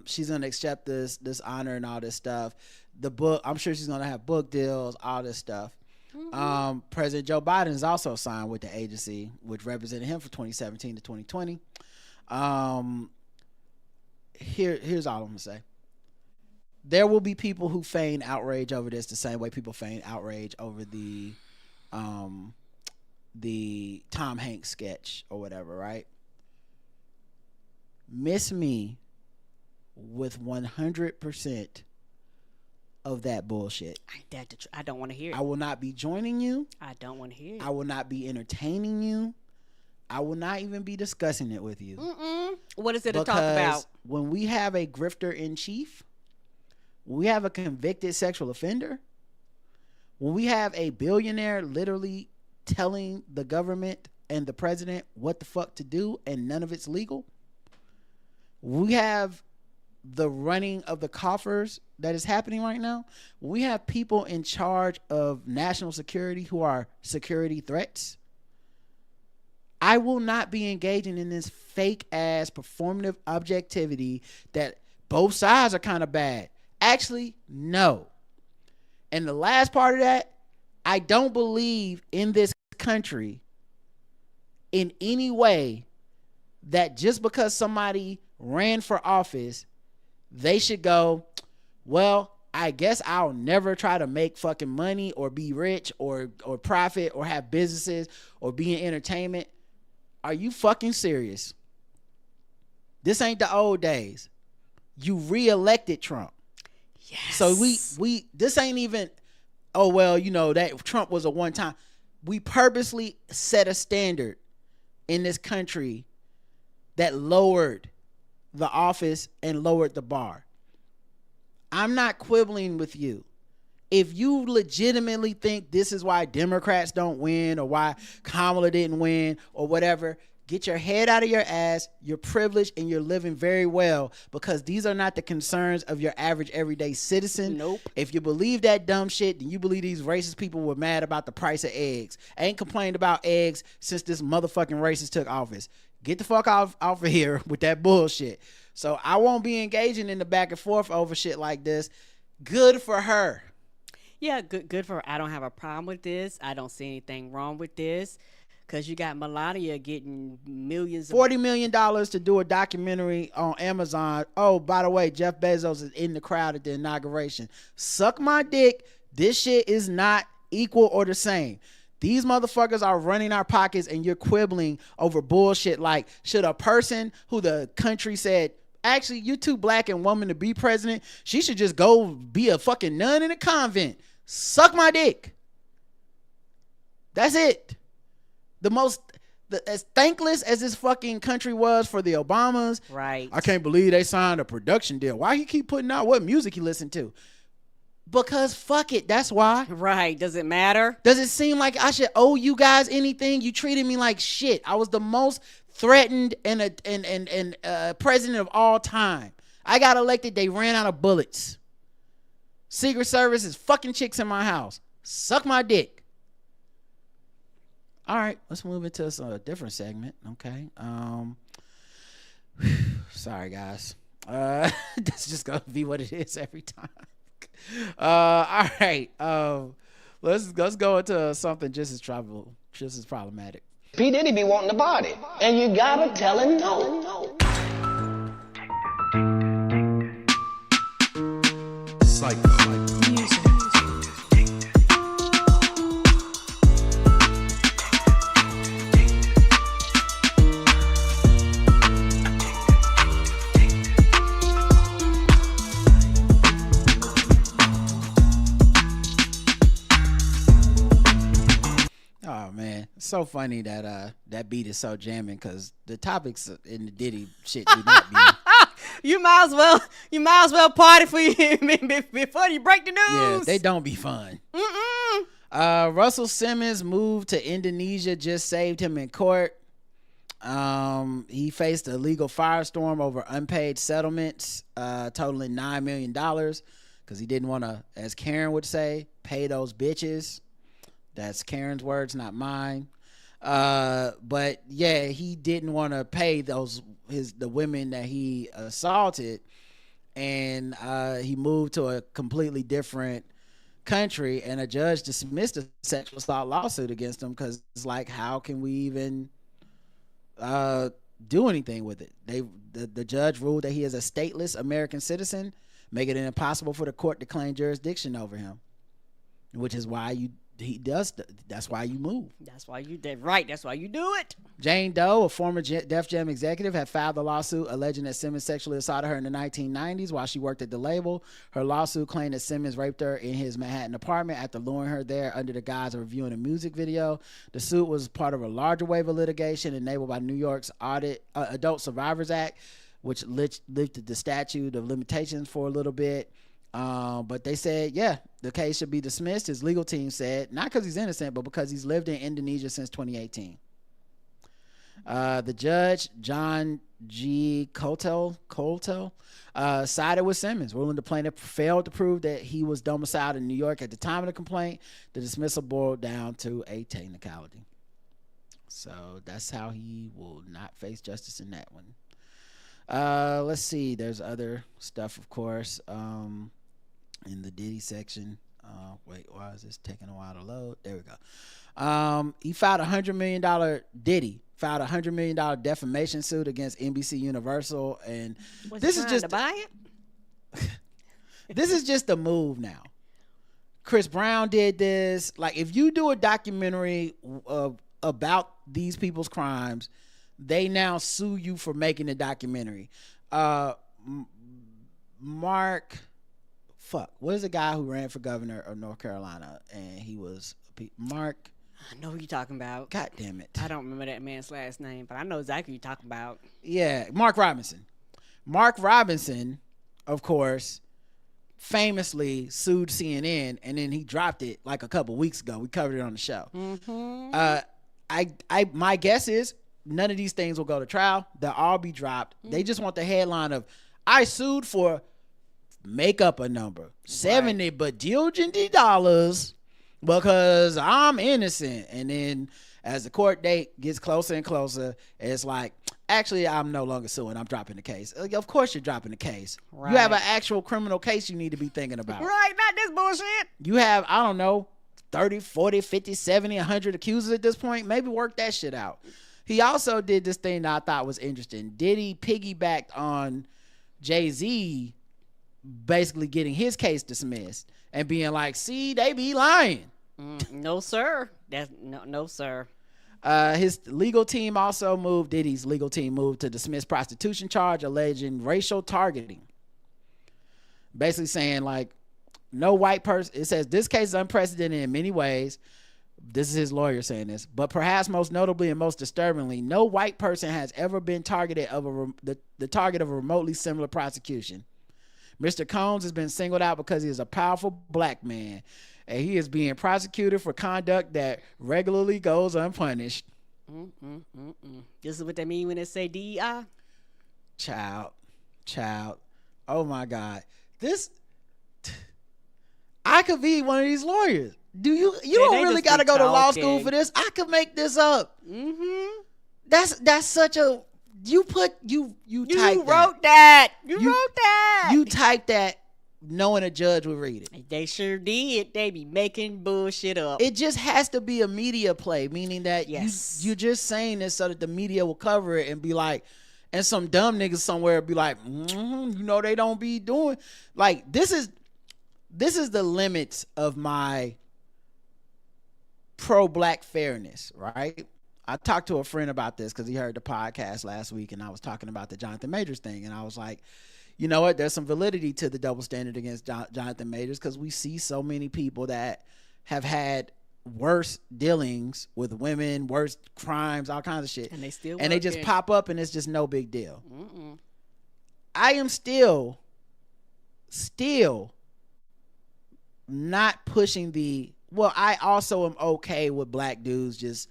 she's going to accept this honor and all this stuff. The book, I'm sure she's going to have book deals, all this stuff. Mm-hmm. President Joe Biden is also signed with the agency, which represented him for 2017 to 2020. Here's all I'm going to say. There will be people who feign outrage over this the same way people feign outrage over the Tom Hanks sketch or whatever, right? Miss me with 100% of that bullshit. I don't want to hear it. I will not be joining you. I don't want to hear it. I will not be entertaining you. I will not even be discussing it with you. What is it to talk about? When we have a grifter in chief, when we have a convicted sexual offender, when we have a billionaire literally telling the government and the president what the fuck to do and none of it's legal, we have the running of the coffers that is happening right now. We have people in charge of national security who are security threats. I will not be engaging in this fake ass performative objectivity that both sides are kind of bad. Actually, no. And the last part of that, I don't believe in this country in any way that just because somebody ran for office, they should go, well, I guess I'll never try to make fucking money or be rich or profit or have businesses or be in entertainment. Are you fucking serious? This ain't the old days. You re-elected Trump. Yes. So we this ain't even, oh, well, you know, that Trump was a one time. We purposely set a standard in this country that lowered the office and lowered the bar. I'm not quibbling with you. If you legitimately think this is why Democrats don't win or why Kamala didn't win or whatever, get your head out of your ass. You're privileged and you're living very well, because these are not the concerns of your average everyday citizen. Nope. If you believe that dumb shit, then you believe these racist people were mad about the price of eggs. I ain't complained about eggs since this motherfucking racist took office. Get the fuck off of here with that bullshit. So I won't be engaging in the back and forth over shit like this. Good for her. Yeah, good for her. I don't have a problem with this. I don't see anything wrong with this, because you got Melania getting millions of $40 million to do a documentary on Amazon. Oh, by the way, Jeff Bezos is in the crowd at the inauguration. Suck my dick. This shit is not equal or the same. These motherfuckers are running our pockets and you're quibbling over bullshit like, should a person who the country said, actually, you're too black and woman to be president, she should just go be a fucking nun in a convent. Suck my dick. That's it. As thankless as this fucking country was for the Obamas. Right. I can't believe they signed a production deal. Why you keep putting out what music you listen to? Because fuck it, that's why. Right. Does it matter? Does it seem like I should owe you guys anything? You treated me like shit. I was the most threatened and president of all time. I got elected, they ran out of bullets. Secret Service is fucking chicks in my house. Suck my dick. All right, let's move into a different segment. Okay. Sorry guys. That's just gonna be what it is every time. All right. Let's go into something just as problematic. P. Diddy be wanting to party, and you gotta tell him no. Psycho. Oh man, it's so funny that that beat is so jamming, because the topics in the Diddy shit do not be. You might as well party for you before you break the news. Yeah, they don't be fun. Russell Simmons moved to Indonesia just saved him in court. He faced a legal firestorm over unpaid settlements, totaling $9 million, because he didn't want to, as Karen would say, pay those bitches. That's Karen's words, not mine. But yeah, he didn't want to pay the women that he assaulted, and he moved to a completely different country, and a judge dismissed a sexual assault lawsuit against him, because it's like, how can we even do anything with it? The judge ruled that he is a stateless American citizen, making it impossible for the court to claim jurisdiction over him, which is why that's why you move. That's why you did right. That's why you do it. Jane Doe, a former Def Jam executive, had filed a lawsuit alleging that Simmons sexually assaulted her in the 1990s while she worked at the label. Her lawsuit claimed that Simmons raped her in his Manhattan apartment after luring her there under the guise of reviewing a music video. The suit was part of a larger wave of litigation enabled by New York's Adult Survivors Act, which lifted the statute of limitations for a little bit. But they said, yeah, the case should be dismissed. His legal team said, not because he's innocent, but because he's lived in Indonesia since 2018. The judge, John G. Coltel, sided with Simmons, ruling the plaintiff failed to prove that he was domiciled in New York at the time of the complaint. The dismissal boiled down to a technicality. So that's how he will not face justice in that one. Let's see. There's other stuff, of course, in the Diddy section. Wait, why is this taking a while to load? There we go. He filed $100 million. Diddy filed $100 million defamation suit against NBC Universal, and this is just to buy it. This is just a move now. Chris Brown did this. Like, if you do a documentary about these people's crimes, they now sue you for making a documentary. What is the guy who ran for governor of North Carolina? And he was Mark. I know who you're talking about. God damn it. I don't remember that man's last name, but I know exactly who you're talking about. Yeah, Mark Robinson. Mark Robinson, of course, famously sued CNN, and then he dropped it like a couple weeks ago. We covered it on the show. My guess is none of these things will go to trial. They'll all be dropped. They just want the headline of, I sued for, make up a number, 70 bajillion dollars because I'm innocent. And then as the court date gets closer and closer, it's like, actually, I'm no longer suing. I'm dropping the case. Of course you're dropping the case. Right. You have an actual criminal case you need to be thinking about. Right, not this bullshit. You have, I don't know, 30, 40, 50, 70, 100 accusers at this point. Maybe work that shit out. He also did this thing that I thought was interesting. Diddy piggybacked on Jay-Z basically getting his case dismissed and being like, see, they be lying. No, sir. No, sir. His legal team also moved, Diddy's legal team moved to dismiss prostitution charge alleging racial targeting. Basically saying, like, no white person, it says, this case is unprecedented in many ways. This is his lawyer saying this, but perhaps most notably and most disturbingly, no white person has ever been targeted of the target of a remotely similar prosecution. Mr. Combs has been singled out because he is a powerful black man, and he is being prosecuted for conduct that regularly goes unpunished. This is what they mean when they say DEI? Child. Oh my God. I could be one of these lawyers. You don't really got to go to law school for this. I could make this up. That's such a, you wrote that. You typed that knowing a judge would read it. They sure did. They be making bullshit up. It just has to be a media play, meaning that you're just saying this so that the media will cover it and be like, and some dumb niggas somewhere be like, they don't be doing, like, this is the limits of my pro-black fairness, right? I talked to a friend about this because he heard the podcast last week, and I was talking about the Jonathan Majors thing, and I was like, you know what? There's some validity to the double standard against Jonathan Majors because we see so many people that have had worse dealings with women, worse crimes, all kinds of shit, and they just pop up, and it's just no big deal. I am still not pushing I also am okay with black dudes just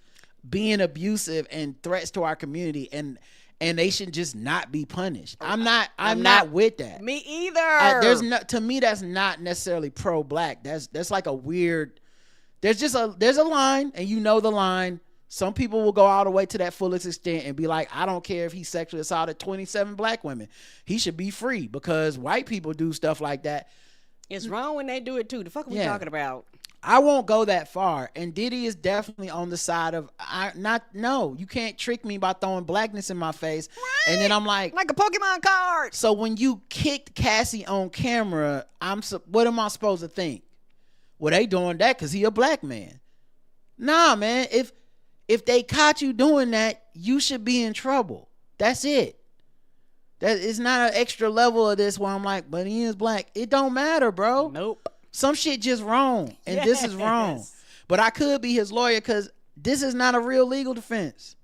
being abusive and threats to our community, and they should just not be punished. I'm not with that. Me either. To me, that's not necessarily pro-black. That's like a weird, there's a line, and you know the line. Some people will go all the way to that fullest extent and be like, I don't care if he sexually assaulted 27 black women. He should be free because white people do stuff like that. It's wrong when they do it too. The fuck are we talking about? I won't go that far. And Diddy is definitely on the side of, you can't trick me by throwing blackness in my face. Right. And then I'm like a Pokemon card. So when you kicked Cassie on camera, what am I supposed to think? Well, they doing that because he a black man. Nah, man. If they caught you doing that, you should be in trouble. That's it. That is not an extra level of this where I'm like, but he is black. It don't matter, bro. Nope. Some shit just wrong, and this is wrong. But I could be his lawyer because this is not a real legal defense.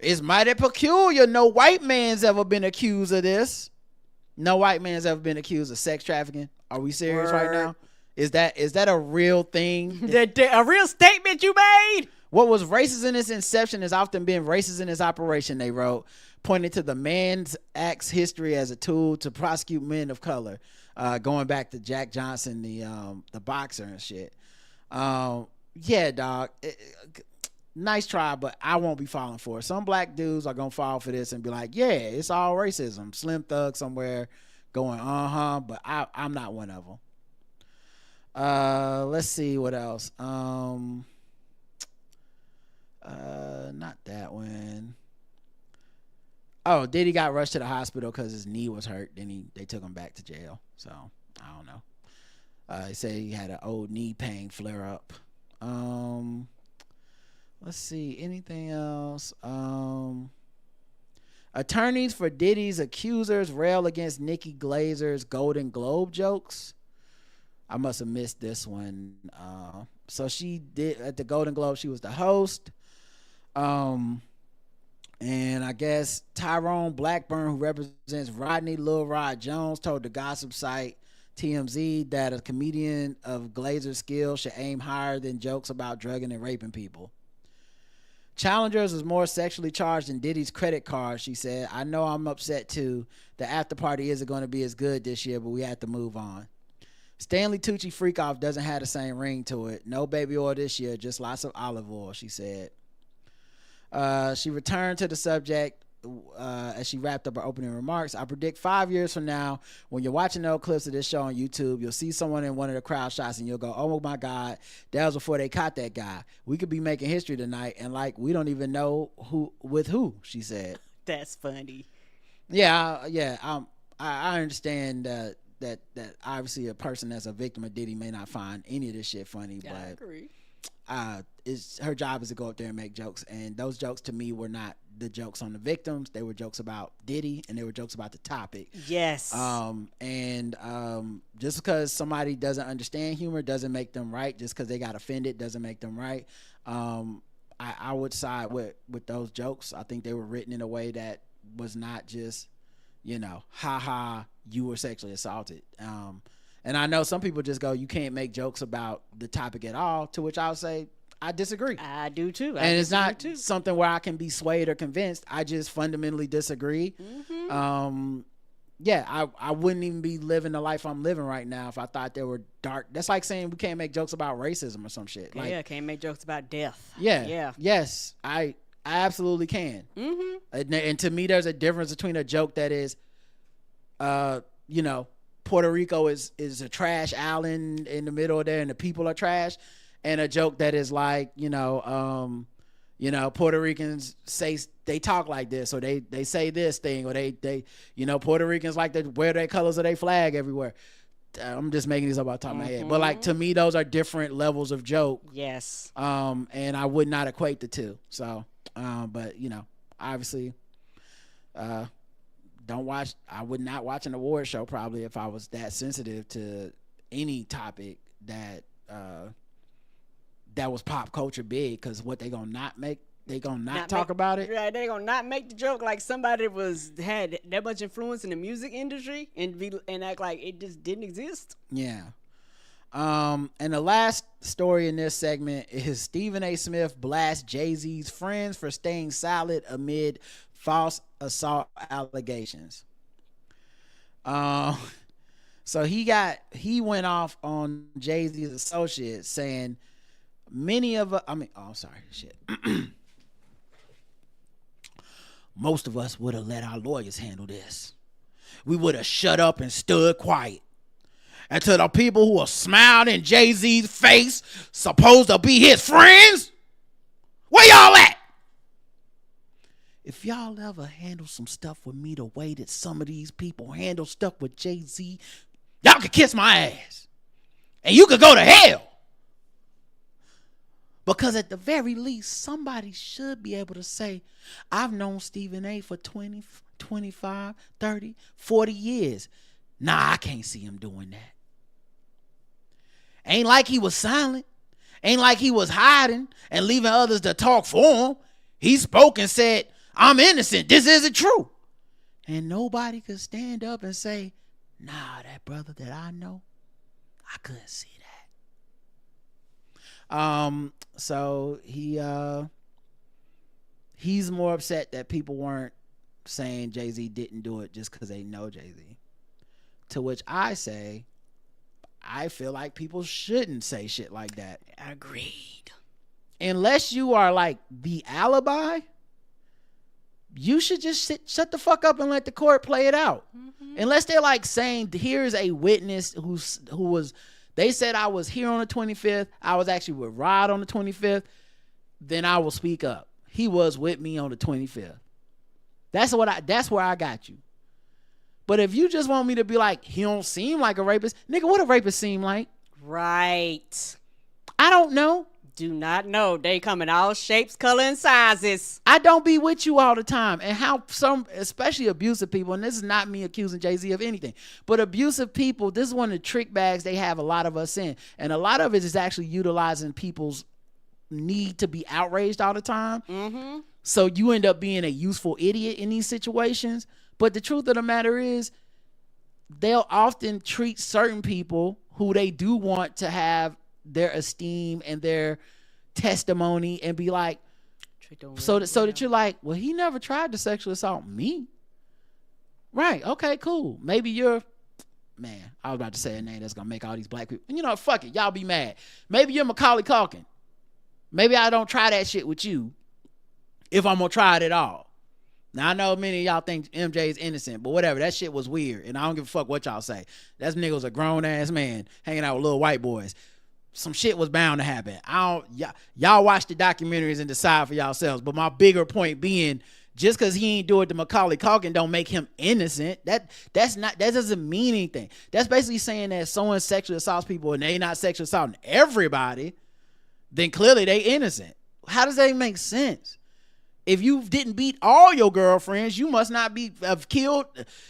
It's mighty peculiar. No white man's ever been accused of this. No white man's ever been accused of sex trafficking. Are we serious right now? Is that a real thing? A real statement you made? What was racist in its inception has often been racist in its operation, they wrote, pointing to the Man's Act's history as a tool to prosecute men of color. Going back to Jack Johnson, the boxer and shit. Yeah, dog. nice try, but I won't be falling for it. Some black dudes are gonna fall for this and be like, yeah, it's all racism. Slim Thug somewhere going, but I'm not one of them. Let's see what else. Not that one. Oh, Diddy got rushed to the hospital because his knee was hurt. Then they took him back to jail. So I don't know. They say he had an old knee pain flare up. Let's see, anything else? Attorneys for Diddy's accusers rail against Nikki Glazer's Golden Globe jokes. I must have missed this one. So she did at the Golden Globe. She was the host. And I guess Tyrone Blackburn, who represents Rodney Lil Rod Jones, told the gossip site TMZ that a comedian of Glazer's skill should aim higher than jokes about drugging and raping people. Challengers was more sexually charged than Diddy's credit card, she said. I know I'm upset too. The after party isn't going to be as good this year, but we have to move on. Stanley Tucci Freakoff doesn't have the same ring to it. No baby oil this year, just lots of olive oil, she said. She returned to the subject as she wrapped up her opening remarks. I predict 5 years from now, when you're watching old clips of this show on YouTube, you'll see someone in one of the crowd shots and you'll go, oh my God, that was before they caught that guy. We could be making history tonight, and like we don't even know who, she said. That's funny. Yeah. I understand that obviously a person that's a victim of Diddy may not find any of this shit funny, but I agree. Her job is to go up there and make jokes, and those jokes to me were not the jokes on the victims. They were jokes about Diddy, and they were jokes about the topic. Yes. Just because somebody doesn't understand humor doesn't make them right. Just because they got offended doesn't make them right. I would side with those jokes. I think they were written in a way that was not just, ha, you were sexually assaulted. And I know some people just go, you can't make jokes about the topic at all, to which I'll say, I disagree. I do too. And it's not something where I can be swayed or convinced. I just fundamentally disagree. Mm-hmm. I wouldn't even be living the life I'm living right now if I thought there were dark. That's like saying we can't make jokes about racism or some shit. Can't make jokes about death. Yeah. Yes, I absolutely can. Mm-hmm. And to me, there's a difference between a joke that is, Puerto Rico is a trash island in the middle of there and the people are trash, and a joke that is like, Puerto Ricans say they talk like this, or they say this thing, or they Puerto Ricans like to wear their colors of their flag everywhere. I'm just making these up off the top of my head, but like to me, those are different levels of joke. Yes. And I would not equate the two. So, but obviously, I would not watch an award show probably if I was that sensitive to any topic that was pop culture big, because what they gonna not talk about it. Right, they gonna not make the joke like somebody had that much influence in the music industry and act like it just didn't exist. Yeah. And the last story in this segment is Stephen A. Smith blasts Jay-Z's friends for staying silent amid false assault allegations. So he went off on Jay-Z's associates saying most of us would have let our lawyers handle this. We would have shut up and stood quiet. And to the people who are smiling in Jay-Z's face, supposed to be his friends, where y'all at? If y'all ever handle some stuff with me the way that some of these people handle stuff with Jay-Z, y'all could kiss my ass. And you could go to hell. Because at the very least, somebody should be able to say, I've known Stephen A. for 20, 25, 30, 40 years. Nah, I can't see him doing that. Ain't like he was silent. Ain't like he was hiding and leaving others to talk for him. He spoke and said, I'm innocent. This isn't true. And nobody could stand up and say, nah, that brother that I know, I couldn't see that. So he's more upset that people weren't saying Jay-Z didn't do it just because they know Jay-Z. To which I say, I feel like people shouldn't say shit like that. Agreed. unless you are like the alibi, you should just shut the fuck up and let the court play it out. Unless they're like saying, here's a witness who was, they said I was here on the 25th. I was actually with Rod on the 25th. Then I will speak up. He was with me on the 25th. That's where I got you. But if you just want me to be like, he don't seem like a rapist, nigga, what a rapist seem like? Right. I don't know. Do not know. They come in all shapes, color, and sizes. I don't be with you all the time. And how some, especially abusive people, and this is not me accusing Jay-Z of anything, but abusive people, this is one of the trick bags they have a lot of us in. And a lot of it is actually utilizing people's need to be outraged all the time. Mm-hmm. So you end up being a useful idiot in these situations. But the truth of the matter is, they'll often treat certain people who they do want to have their esteem and their testimony and be like, so that you're like, well, he never tried to sexually assault me. Right. Okay, cool. Maybe you're, man, I was about to say a name that's going to make all these black people, you know, fuck it. Y'all be mad. Maybe you're Macaulay Culkin. Maybe I don't try that shit with you if I'm going to try it at all. Now, I know many of y'all think MJ is innocent, but whatever. That shit was weird, and I don't give a fuck what y'all say. That nigga was a grown-ass man hanging out with little white boys. Some shit was bound to happen. Y'all watch the documentaries and decide for yourselves. But my bigger point being, just because he ain't do it to Macaulay Culkin don't make him innocent. That doesn't mean anything. That's basically saying that someone sexually assaults people and they not sexually assaulting everybody, then clearly they innocent. How does that make sense? If you didn't beat all your girlfriends, you must not have killed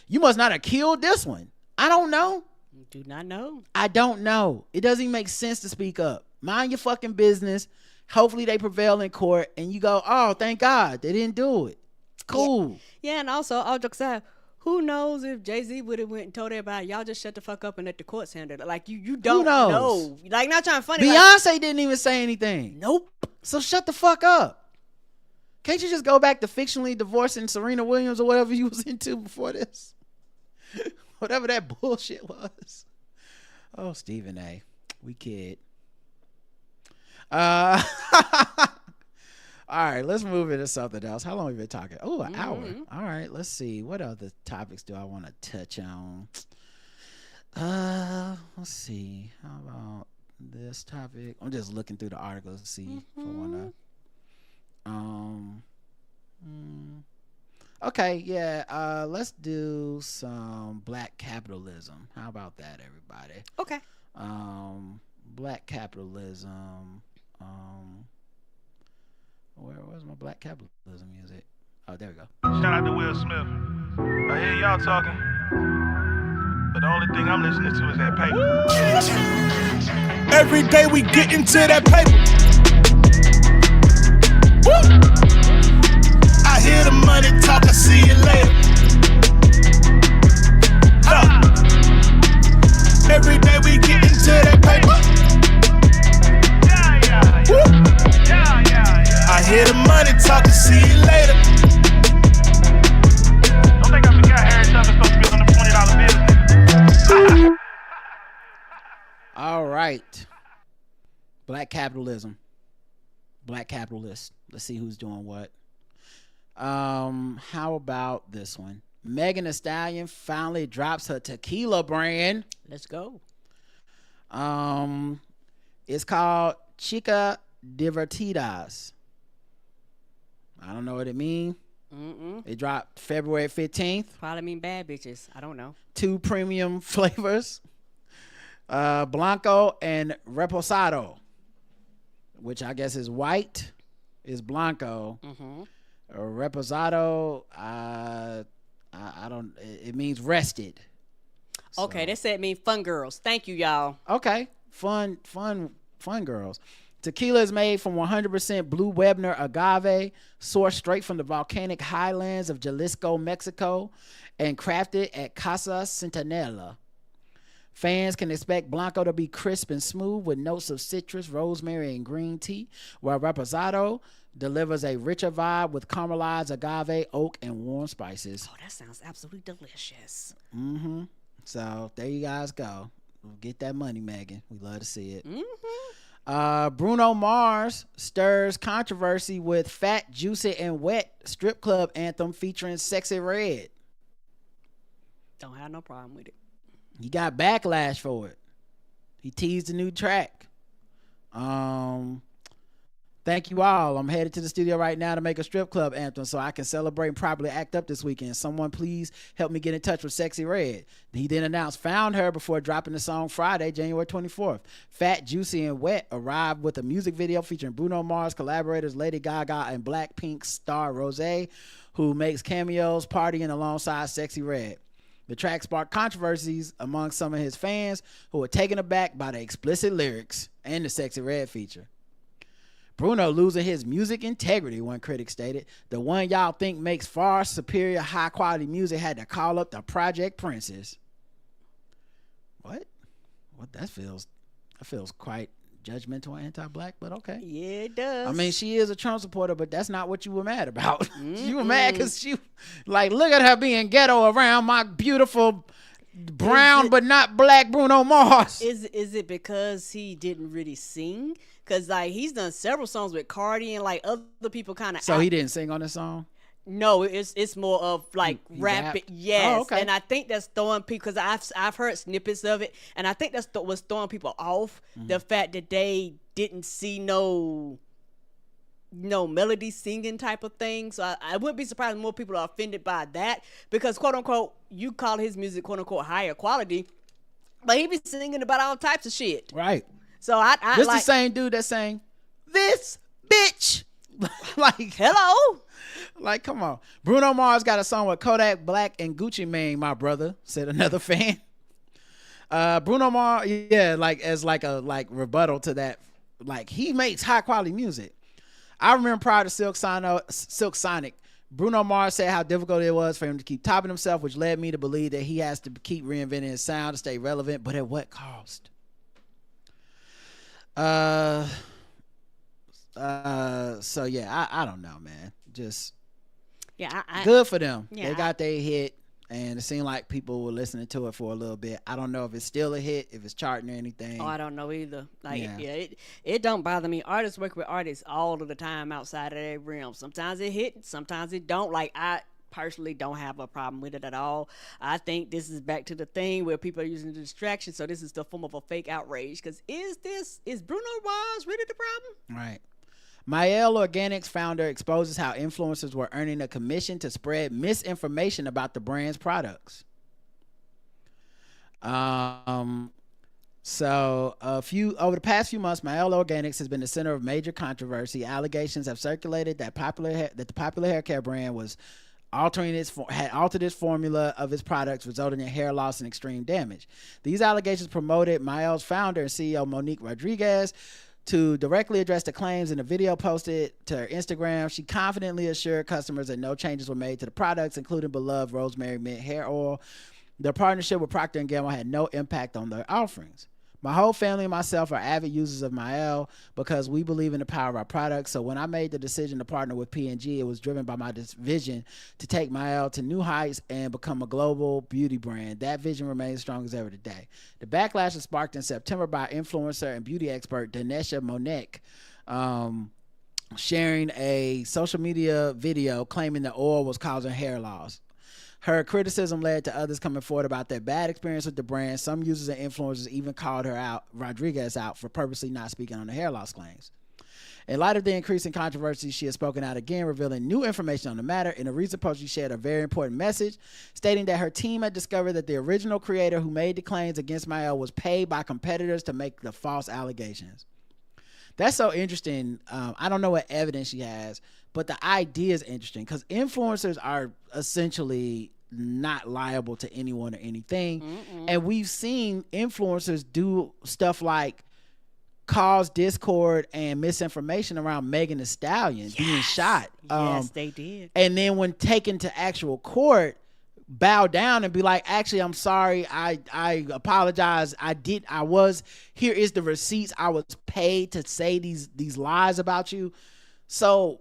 this one. I don't know. Do not know. I don't know. It doesn't even make sense to speak up. Mind your fucking business. Hopefully they prevail in court and you go, oh, thank God they didn't do it. Cool. Yeah, and also, all jokes aside, who knows if Jay-Z would have went and told everybody, y'all just shut the fuck up and let the courts handle it. Like, you don't know. Like, not trying to funny. Beyonce didn't even say anything. Nope. So shut the fuck up. Can't you just go back to fictionally divorcing Serena Williams or whatever you was into before this? Whatever that bullshit was. Oh, Stephen A. We kid. All right, let's move into something else. How long have we been talking? Oh, an hour. All right, let's see. What other topics do I want to touch on? Let's see. How about this topic? I'm just looking through the articles to see if I want to. Okay, yeah. Let's do some black capitalism. How about that, everybody? Okay. Black capitalism. Where's my black capitalism music? Oh, there we go. Shout out to Will Smith. I hear y'all talking, but the only thing I'm listening to is that paper. Every day we get into that paper. Woo! I hear the money talk, I see you later. Every day we get into that paper. Woo! I hear the money talk, I see you later. Don't think I forgot Harry Tubman's supposed to be on the $20 bills. All right. Black capitalism. Black capitalists. Let's see who's doing what. How about this one? Megan Thee Stallion finally drops her tequila brand. Let's go. It's called Chica Divertidas. I don't know what it means. It dropped February 15th. Probably mean bad bitches. I don't know. 2 premium flavors. Blanco and Reposado, which I guess is white, is Blanco. Reposado, I don't. It means rested. Okay, they said it means fun girls. Thank you, y'all. Okay, fun girls. Tequila is made from 100% Blue Weber agave, sourced straight from the volcanic highlands of Jalisco, Mexico, and crafted at Casa Centinela. Fans can expect Blanco to be crisp and smooth with notes of citrus, rosemary, and green tea, while Reposado delivers a richer vibe with caramelized agave, oak, and warm spices. Oh, that sounds absolutely delicious. So there you guys go. Get that money, Megan. We love to see it. Bruno Mars stirs controversy with Fat, Juicy, and Wet strip club anthem featuring Sexy Red. Don't have no problem with it. He got backlash for it. He teased a new track. Thank you all. I'm headed to the studio right now to make a strip club anthem so I can celebrate and properly act up this weekend. Someone please help me get in touch with Sexy Red. He then announced Found Her before dropping the song Friday, January 24th. Fat, Juicy, and Wet arrived with a music video featuring Bruno Mars collaborators Lady Gaga and Blackpink star Rosé, who makes cameos partying alongside Sexy Red. The track sparked controversies among some of his fans who were taken aback by the explicit lyrics and the Sexy Red feature. Bruno losing his music integrity, one critic stated. The one y'all think makes far superior high quality music had to call up the Project Princess. What that feels quite judgmental and anti-black, but okay. Yeah, it does. I mean, she is a Trump supporter, but that's not what you were mad about. You were mad because she, like, look at her being ghetto around my beautiful brown but not black Bruno Mars. Is it because he didn't really sing? Because, like, he's done several songs with Cardi and, like, other people kind of. So he didn't sing on this song? No, it's more of like rapping. Yes. Oh, okay. And I think that's throwing people, because I've heard snippets of it, and I think that's was throwing people off, the fact that they didn't see no melody singing type of thing. So I wouldn't be surprised if more people are offended by that, because quote unquote you call his music quote unquote higher quality, but he be singing about all types of shit. Right. So I this like the same dude that's saying this bitch. Like, hello. Like, come on. Bruno Mars got a song with Kodak Black and Gucci Mane, my brother, said another fan. Bruno Mars, yeah, like as like a rebuttal to that, like he makes high quality music. I remember prior to Silk Sonic, Bruno Mars said how difficult it was for him to keep topping himself, which led me to believe that he has to keep reinventing his sound to stay relevant, but at what cost? So yeah, I don't know, man. Just good for them. Yeah, they got their hit, and it seemed like people were listening to it for a little bit. I don't know if it's still a hit, if it's charting or anything. Oh, I don't know either. Like, it don't bother me. Artists work with artists all of the time outside of their realm. Sometimes it hit, sometimes it don't. Like, I personally don't have a problem with it at all. I think this is back to the thing where people are using the distraction. So this is the form of a fake outrage. Because is Bruno Mars really the problem? Right. Mael Organics founder exposes how influencers were earning a commission to spread misinformation about the brand's products. So over the past few months, Mael Organics has been the center of major controversy. Allegations have circulated that the popular hair care brand was had altered its formula of its products, resulting in hair loss and extreme damage. These allegations promoted Mael's founder and CEO Monique Rodriguez to directly address the claims. In a video posted to her Instagram, she confidently assured customers that no changes were made to the products, including beloved rosemary mint hair oil. Their partnership with Procter & Gamble had no impact on their offerings. My whole family and myself are avid users of Mael because we believe in the power of our products. So when I made the decision to partner with P&G, it was driven by my vision to take Mael to new heights and become a global beauty brand. That vision remains strong as ever today. The backlash was sparked in September by influencer and beauty expert Danesha Monek, sharing a social media video claiming the oil was causing hair loss. Her criticism led to others coming forward about their bad experience with the brand. Some users and influencers even called Rodriguez out for purposely not speaking on the hair loss claims. In light of the increasing controversy, she has spoken out again, revealing new information on the matter. In a recent post, she shared a very important message, stating that her team had discovered that the original creator who made the claims against Mael was paid by competitors to make the false allegations. That's so interesting. I don't know what evidence she has, but the idea is interesting because influencers are essentially not liable to anyone or anything. And we've seen influencers do stuff like cause discord and misinformation around Megan Thee Stallion being shot. Yes, they did. And then when taken to actual court, bow down and be like, actually, I'm sorry. I apologize. Here is the receipts. I was paid to say these lies about you. So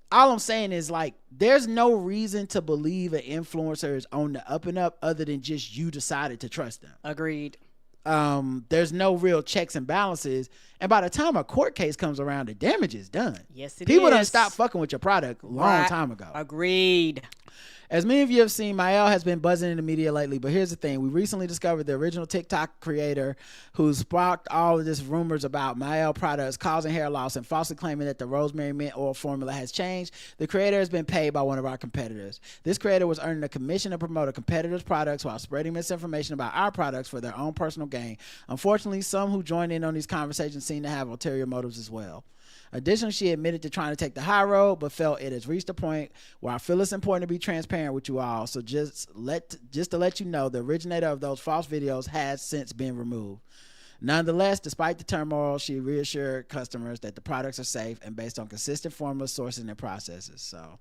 all I'm saying is, like, there's no reason to believe an influencer is on the up and up other than just you decided to trust them. Agreed. there's no real checks and balances. And by the time a court case comes around, the damage is done. Yes, People done stopped fucking with your product a long time ago. Agreed. As many of you have seen, Mael has been buzzing in the media lately, but here's the thing. We recently discovered the original TikTok creator who sparked all of this rumors about Mael products causing hair loss and falsely claiming that the rosemary mint oil formula has changed. The creator has been paid by one of our competitors. This creator was earning a commission to promote a competitor's products while spreading misinformation about our products for their own personal gain. Unfortunately, some who joined in on these conversations seem to have ulterior motives as well. Additionally, she admitted to trying to take the high road, but felt it has reached a point where I feel it's important to be transparent with you all. So just to let you know, the originator of those false videos has since been removed. Nonetheless, despite the turmoil, she reassured customers that the products are safe and based on consistent formula, sourcing, and processes. So,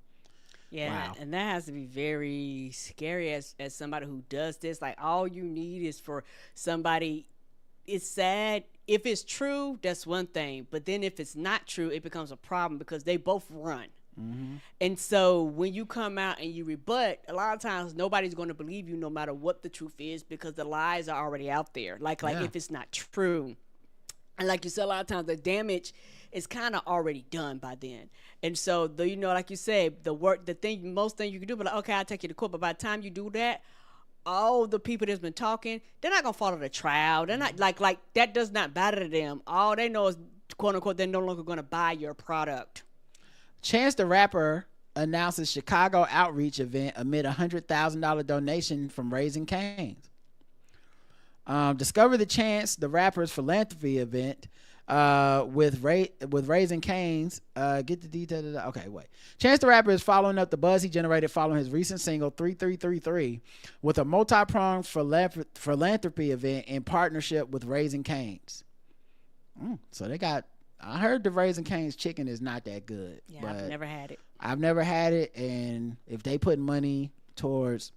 yeah, wow. And that has to be very scary as somebody who does this. Like, all you need is for somebody. It's sad. If it's true, that's one thing. But then if it's not true, it becomes a problem because they both run. Mm-hmm. And so when you come out and you rebut, a lot of times nobody's going to believe you no matter what the truth is because the lies are already out there. Like if it's not true. And like you said, a lot of times the damage is kind of already done by then. And so, like you said, most thing you can do, but like, okay, I'll take you to court. But by the time you do that, all the people that's been talking, they're not gonna follow the trial. They're not like that does not matter to them. All they know is, quote unquote, they're no longer gonna buy your product. Chance the Rapper announces Chicago outreach event amid $100,000 donation from Raising Cane's. Discover the Chance the Rapper's philanthropy event with Raising Cane's. Get the details. Okay, wait. Chance the Rapper is following up the buzz he generated following his recent single 3333 with a multi-pronged philanthropy event in partnership with Raising Cane's. So they got. I heard the Raising Cane's chicken is not that good. Yeah, but I've never had it, and if they put money towards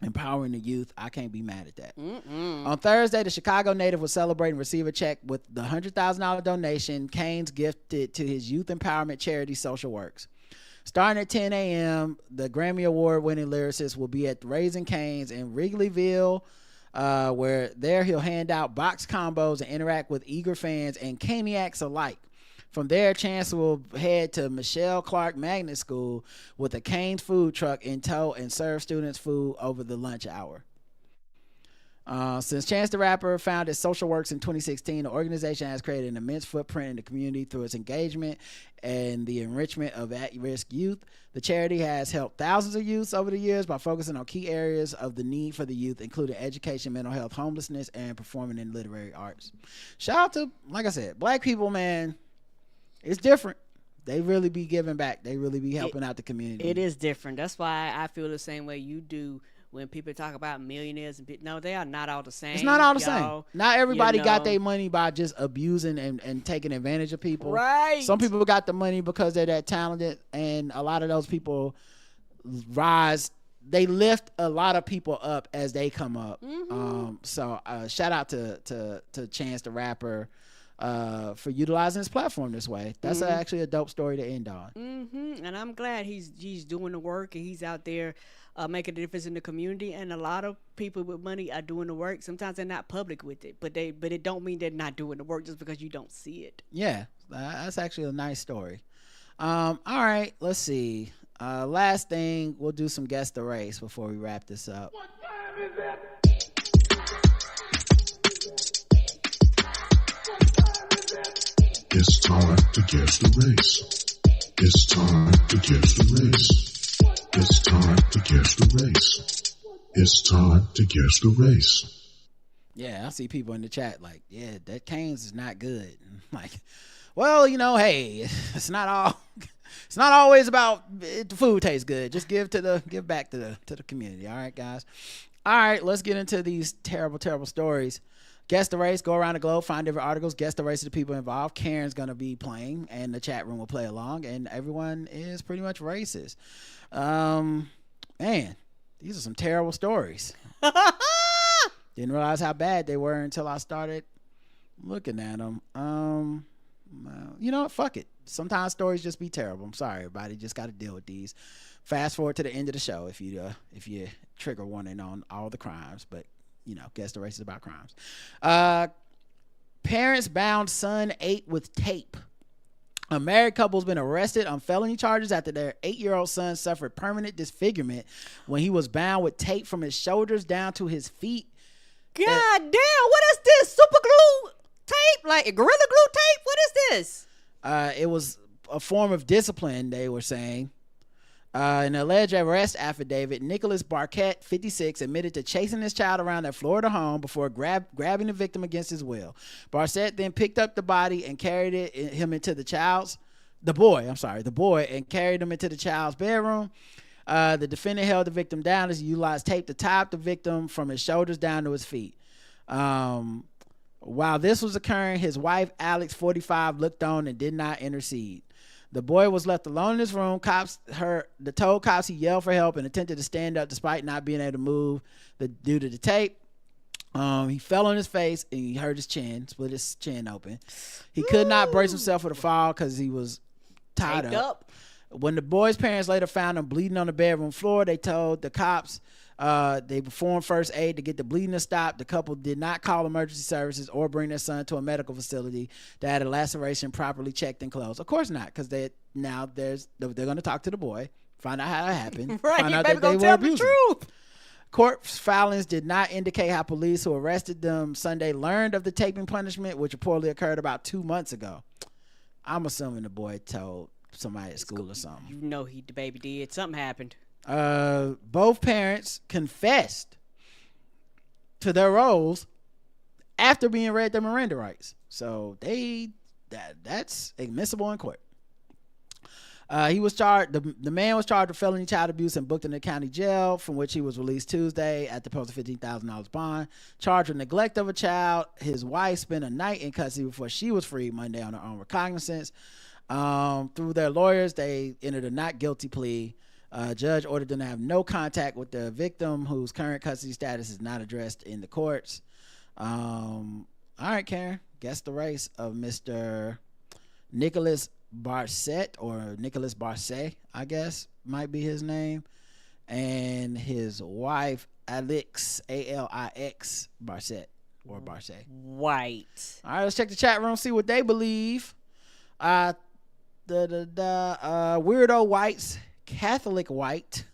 empowering the youth, I can't be mad at that. On Thursday, the Chicago native will celebrate and receive a check with the $100,000 donation Cane's gifted to his youth empowerment charity Social Works. Starting at 10 a.m., the Grammy Award-winning lyricist will be at Raising Cane's in Wrigleyville, where there he'll hand out box combos and interact with eager fans and Caniacs alike. From there, Chance will head to Michelle Clark Magnet School with a Cane's food truck in tow and serve students food over the lunch hour. Since Chance the Rapper founded Social Works in 2016, the organization has created an immense footprint in the community through its engagement and the enrichment of at-risk youth. The charity has helped thousands of youths over the years by focusing on key areas of the need for the youth, including education, mental health, homelessness, and performing in literary arts. Shout out to, like I said, black people, man. It's different. They really be giving back. They really be helping out the community. It is different. That's why I feel the same way you do when people talk about millionaires. No, they are not all the same. It's not all the same. Not everybody got their money by just abusing and taking advantage of people. Right. Some people got the money because they're that talented, and a lot of those people rise. They lift a lot of people up as they come up. Mm-hmm. So shout out to Chance the Rapper for utilizing his platform this way. That's actually a dope story to end on. And I'm glad he's doing the work and he's out there making a difference in the community. And a lot of people with money are doing the work. Sometimes they're not public with it, but it don't mean they're not doing the work just because you don't see it. Yeah, that's actually a nice story. All right, let's see. Last thing, we'll do some guess the race before we wrap this up. What time is it? It's time to guess the race. It's time to guess the race. It's time to guess the race. It's time to guess the race. Yeah, I see people in the chat like, yeah, that Cane's is not good. Like, well, hey, it's not always about the food tastes good. Just give back to the community. All right, guys. All right, let's get into these terrible, terrible stories. Guess the race, go around the globe, find different articles, guess the race of the people involved. Karen's going to be playing, and the chat room will play along, and everyone is pretty much racist. Man, these are some terrible stories. Didn't realize how bad they were until I started looking at them. You know what? Fuck it. Sometimes stories just be terrible. I'm sorry, everybody. Just got to deal with these. Fast forward to the end of the show if you trigger warning on all the crimes, but guess the race is about crimes. Parents bound son 8 with tape. A married couple's been arrested on felony charges after their 8-year-old son suffered permanent disfigurement when he was bound with tape from his shoulders down to his feet. God damn, what is this? Super glue tape? Like a Gorilla Glue tape? What is this? It was a form of discipline, they were saying. In an alleged arrest affidavit, Nicholas Barquette, 56, admitted to chasing his child around their Florida home before grabbing the victim against his will. Barquette then picked up the body and carried him into the boy, and carried him into the child's bedroom. The defendant held the victim down as he utilized tape to tie up the victim from his shoulders down to his feet. While this was occurring, his wife, Alex, 45, looked on and did not intercede. The boy was left alone in his room. Told cops he yelled for help and attempted to stand up despite not being able to move due to the tape. He fell on his face and he hurt his chin, split his chin open. He could not brace himself for the fall because he was tied up. When the boy's parents later found him bleeding on the bedroom floor, they told the cops they performed first aid to get the bleeding to stop. The couple did not call emergency services or bring their son to a medical facility that had a laceration properly checked and closed. Of course not, because they're going to talk to the boy, find out how it happened, right, find out that they were abusing. The truth. Court filings did not indicate how police who arrested them Sunday learned of the taping punishment, which reportedly occurred about 2 months ago. I'm assuming the boy told somebody at school or something. The baby did. Something happened. Both parents confessed to their roles after being read their Miranda rights. So that's admissible in court. He was charged. The man was charged with felony child abuse and booked in the county jail, from which he was released Tuesday at the post of $15,000 bond. Charged with neglect of a child. His wife spent a night in custody before she was freed Monday on her own recognizance. Through their lawyers, they entered a not guilty plea. Judge ordered them to have no contact with the victim, whose current custody status is not addressed in the courts. All right, Karen, guess the race of Mr. Nicholas Barquette, or Nicholas Barquette, I guess might be his name, and his wife Alix, Alix Barquette, or Barquette. White. All right, let's check the chat room, see what they believe. Weirdo whites, Catholic white.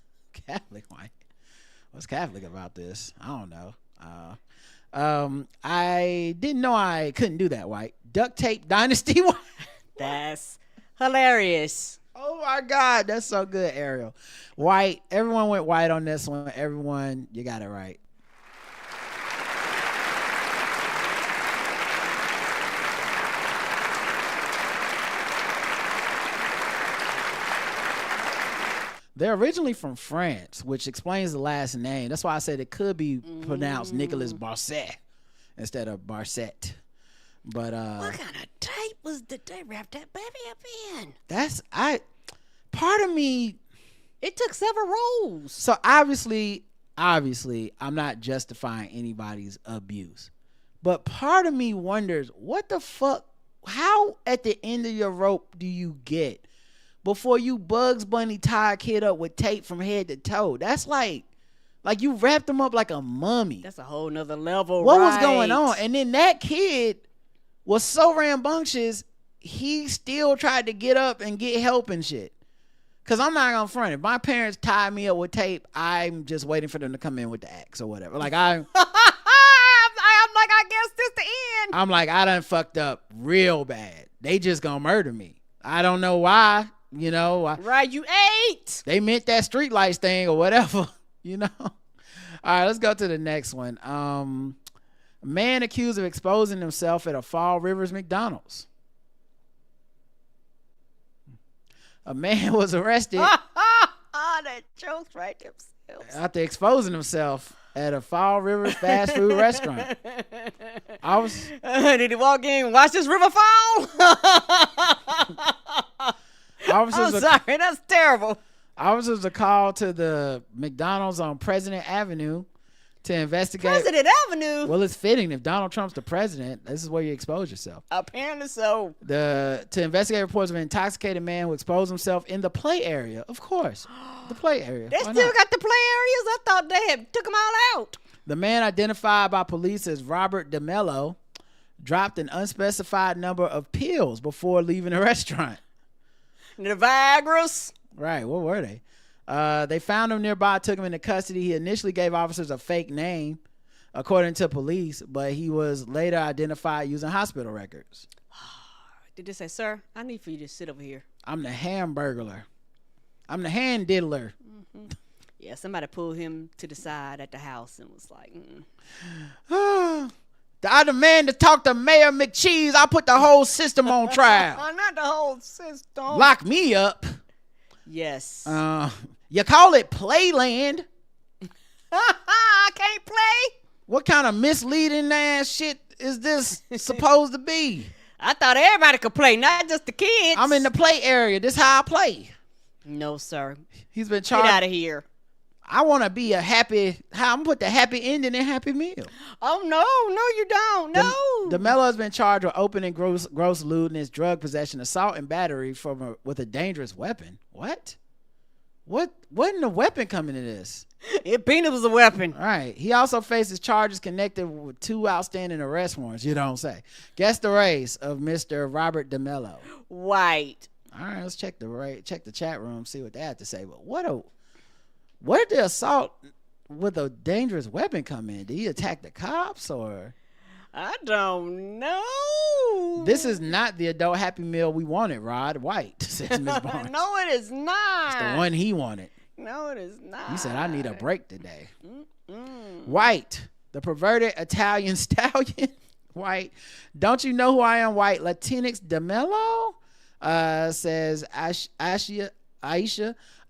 What's Catholic about this? I don't know. I didn't know I couldn't do that, white. Duct tape dynasty white. That's hilarious. Oh my God, that's so good, Ariel. White. Everyone went white on this one. Everyone, you got it right. They're originally from France, which explains the last name. That's why I said it could be pronounced Nicholas Barquette instead of Barquette. But what kind of tape did they wrap that baby up in? Part of me, it took several rolls. So obviously, I'm not justifying anybody's abuse, but part of me wonders, what the fuck? How at the end of your rope do you get before you Bugs Bunny tie a kid up with tape from head to toe? That's like you wrapped them up like a mummy. That's a whole nother level. What was going on? And then that kid was so rambunctious, he still tried to get up and get help and shit. Cause I'm not gonna front. If my parents tied me up with tape, I'm just waiting for them to come in with the axe or whatever. Like I'm like, I guess this the end. I'm like, I done fucked up real bad. They just gonna murder me. I don't know why. Right, you ate. They meant that street lights thing or whatever. All right, let's go to the next one. A man accused of exposing himself at a Fall Rivers McDonald's. A man was arrested. That jokes right themselves. After exposing himself at a Fall Rivers fast food restaurant. Did he walk in and watch this river fall? I'm sorry, that's terrible. Officers are called to the McDonald's on President Avenue to investigate. President Avenue? Well, it's fitting. If Donald Trump's the president, this is where you expose yourself. Apparently so. To investigate reports of an intoxicated man who exposed himself in the play area. Of course. The play area. They still got the play areas? I thought they had took them all out. The man identified by police as Robert DeMello dropped an unspecified number of pills before leaving the restaurant. The Vigras. Right, what were they? They found him nearby, took him into custody. He initially gave officers a fake name, according to police, but he was later identified using hospital records. Did they say, sir, I need for you to sit over here? I'm the hamburglar. I'm the hand diddler. Mm-hmm. Yeah, somebody pulled him to the side at the house and was like, I demand to talk to Mayor McCheese. I'll put the whole system on trial. Not the whole system. Lock me up. Yes. You call it Playland. I can't play. What kind of misleading ass shit is this supposed to be? I thought everybody could play, not just the kids. I'm in the play area. This how I play. No, sir. He's been charged. Get out of here. I want to be I'm gonna put the happy ending in Happy Meal. Oh, no, you don't. No. DeMello has been charged with opening gross lewdness, drug possession, assault, and battery with a dangerous weapon. What in the weapon coming to this? It peanut was a weapon. All right. He also faces charges connected with 2 outstanding arrest warrants. You don't say. Guess the race of Mr. Robert DeMello. White. All right, let's check the chat room, see what they have to say. But where did the assault with a dangerous weapon come in? Did he attack the cops or? I don't know. This is not the adult Happy Meal we wanted, Rod White, says Ms. Barnes. No, it is not. It's the one he wanted. No, it is not. He said, I need a break today. White, the perverted Italian stallion. White, don't you know who I am, White? Latinx DeMello, says Aisha,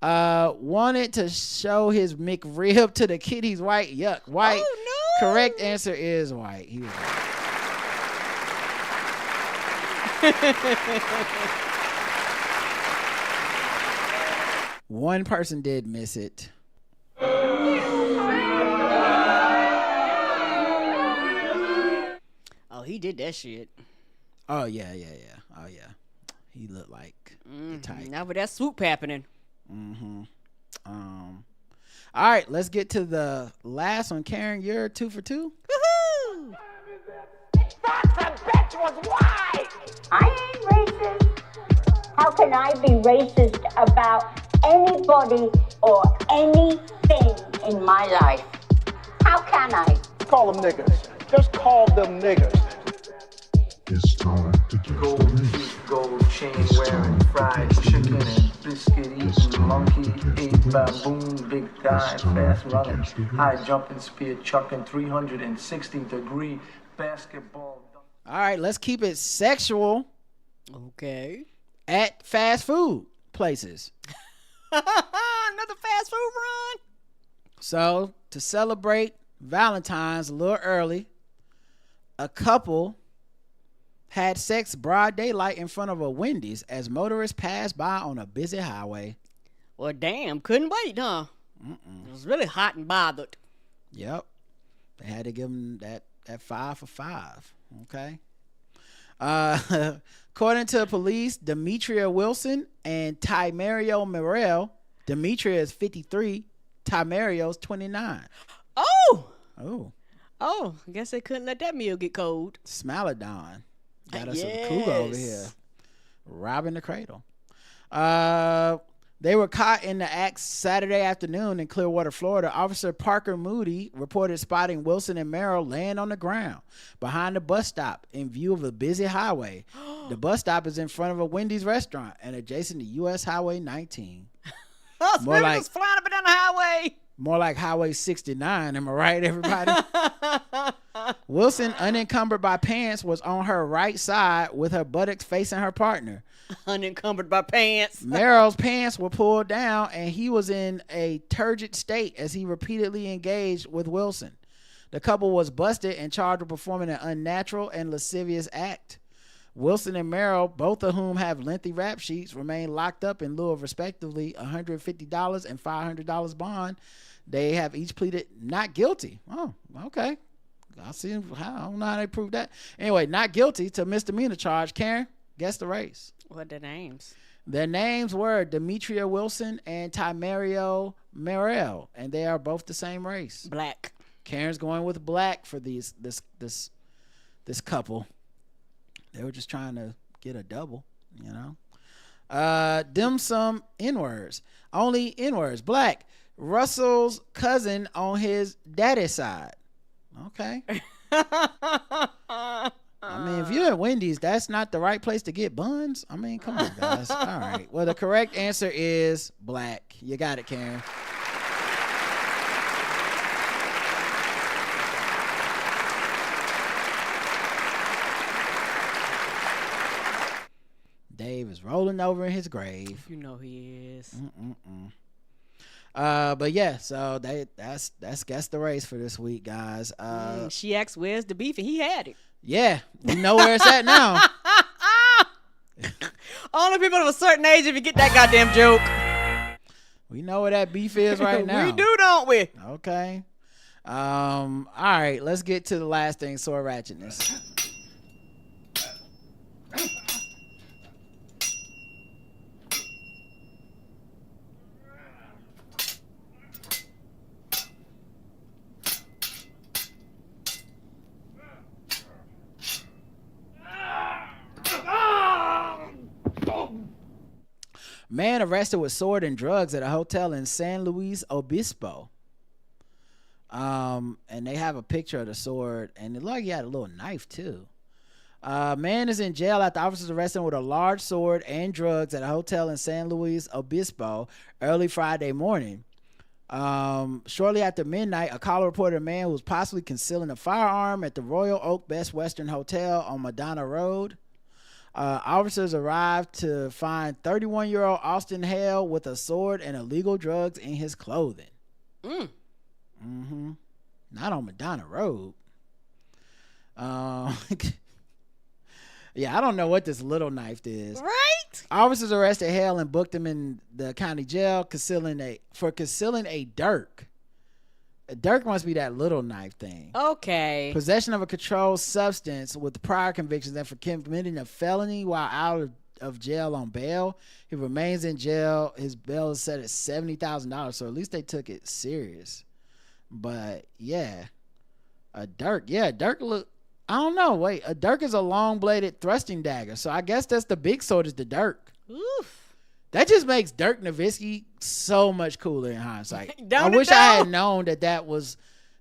wanted to show his McRib to the kid. He's white. Yuck. White. Oh, no. Correct answer is white. He was white. One person did miss it. Oh, he did that shit. Oh, yeah. Oh, yeah. He looked like the type. Now with that swoop happening. All right, let's get to the last one. Karen, you're 2 for 2. Woohoo! That the bitch was white! I ain't racist. How can I be racist about anybody or anything in my life? How can I? Call them niggas. Just call them niggas. It's time to get the Gold race. teeth, gold chain wearing, fried chicken and biscuit eating, monkey ate baboon, big thigh, fast running, high jumping, spear chucking, 360-degree basketball. All right, let's keep it sexual Okay. at fast food places. Another fast food run. So, to celebrate Valentine's a little early, a couple had sex broad daylight in front of a Wendy's as motorists passed by on a busy highway. Well, damn, couldn't wait, huh? It was really hot and bothered. Yep. They had to give them that 5 for 5. Okay. According to police, Demetria Wilson and Tymario Morel. Demetria is 53. Tymario's 29. Oh, I guess they couldn't let that meal get cold. Smaladon. Got us Yes. some cougar over here. Robbing the cradle. They were caught in the act Saturday afternoon in Clearwater, Florida. Officer Parker Moody reported spotting Wilson and Merrill laying on the ground behind the bus stop in view of a busy highway. The bus stop is in front of a Wendy's restaurant and adjacent to US Highway 19. More like, was flying up and down the highway. More like Highway 69. Am I right, everybody? Wilson, unencumbered by pants, was on her right side with her buttocks facing her partner. Unencumbered by pants. Merrill's pants were pulled down and he was in a turgid state as he repeatedly engaged with Wilson. The couple was busted and charged with performing an unnatural and lascivious act. Wilson and Merrill, both of whom have lengthy rap sheets, remain locked up in lieu of respectively $150 and $500 bond. They have each pleaded not guilty. Oh, okay. I'll see how. I don't know how they prove that. Anyway, not guilty to misdemeanor charge. Karen, guess the race. What are their names? Their names were Demetria Wilson and Tymario Morel, and they are both the same race. Black. Karen's going with black for this couple. They were just trying to get a double, you know. Them some N-words. Only N-words. Black. Russell's cousin on his daddy's side. Okay. I mean, if you're at Wendy's, that's not the right place to get buns. I mean, come on, guys. All right. Well, the correct answer is black. You got it, Karen. Dave is rolling over in his grave. You know he is. But yeah, so that's Guess the Race for this week, guys. She asked where's the beef, and he had it. Yeah, we know where it's at now. Only people of a certain age, if you get that goddamn joke. We know where that beef is right now. We do, don't we? Okay. All right, let's get to the last thing, sword ratchetness. Man arrested with sword and drugs at a hotel in San Luis Obispo. And they have a picture of the sword, and it looked like he had a little knife too. Man is in jail after officers arrested him with a large sword and drugs at a hotel in San Luis Obispo early Friday morning. Shortly after midnight, a caller reported a man who was possibly concealing a firearm at the Royal Oak Best Western Hotel on Madonna Road. Officers arrived to find 31-year-old Austin Hale with a sword and illegal drugs in his clothing. Not on Madonna Road. Yeah, I don't know what this little knife is. Right? Officers arrested Hale and booked him in the county jail for concealing a dirk. A dirk must be that little knife thing. Okay. Possession of a controlled substance with prior convictions and for committing a felony while out of jail on bail. He remains in jail. His bail is set at $70,000, so at least they took it serious. But yeah, a dirk. Yeah, a dirk look. I don't know. Wait, a dirk is a long-bladed thrusting dagger, so I guess that's the big sword is the dirk. Oof. That just makes Dirk Nowitzki so much cooler in hindsight. Don't I wish I had known that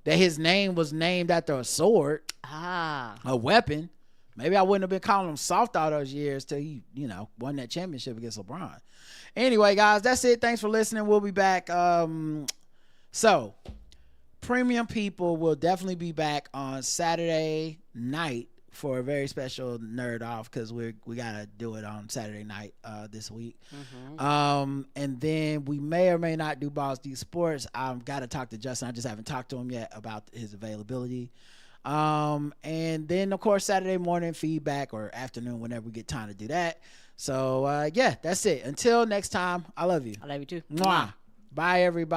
his name was named after a sword, a weapon. Maybe I wouldn't have been calling him soft all those years till he, won that championship against LeBron. Anyway, guys, that's it. Thanks for listening. We'll be back. So premium people will definitely be back on Saturday night for a very special nerd off, because we gotta do it on Saturday night this week. And then we may or may not do Balls Deep Sports. I've got to talk to Justin. I just haven't talked to him yet about his availability. And then of course Saturday morning feedback, or afternoon, whenever we get time to do that. So yeah, that's it. Until next time, I love you. I love you too. Mwah. Bye everybody.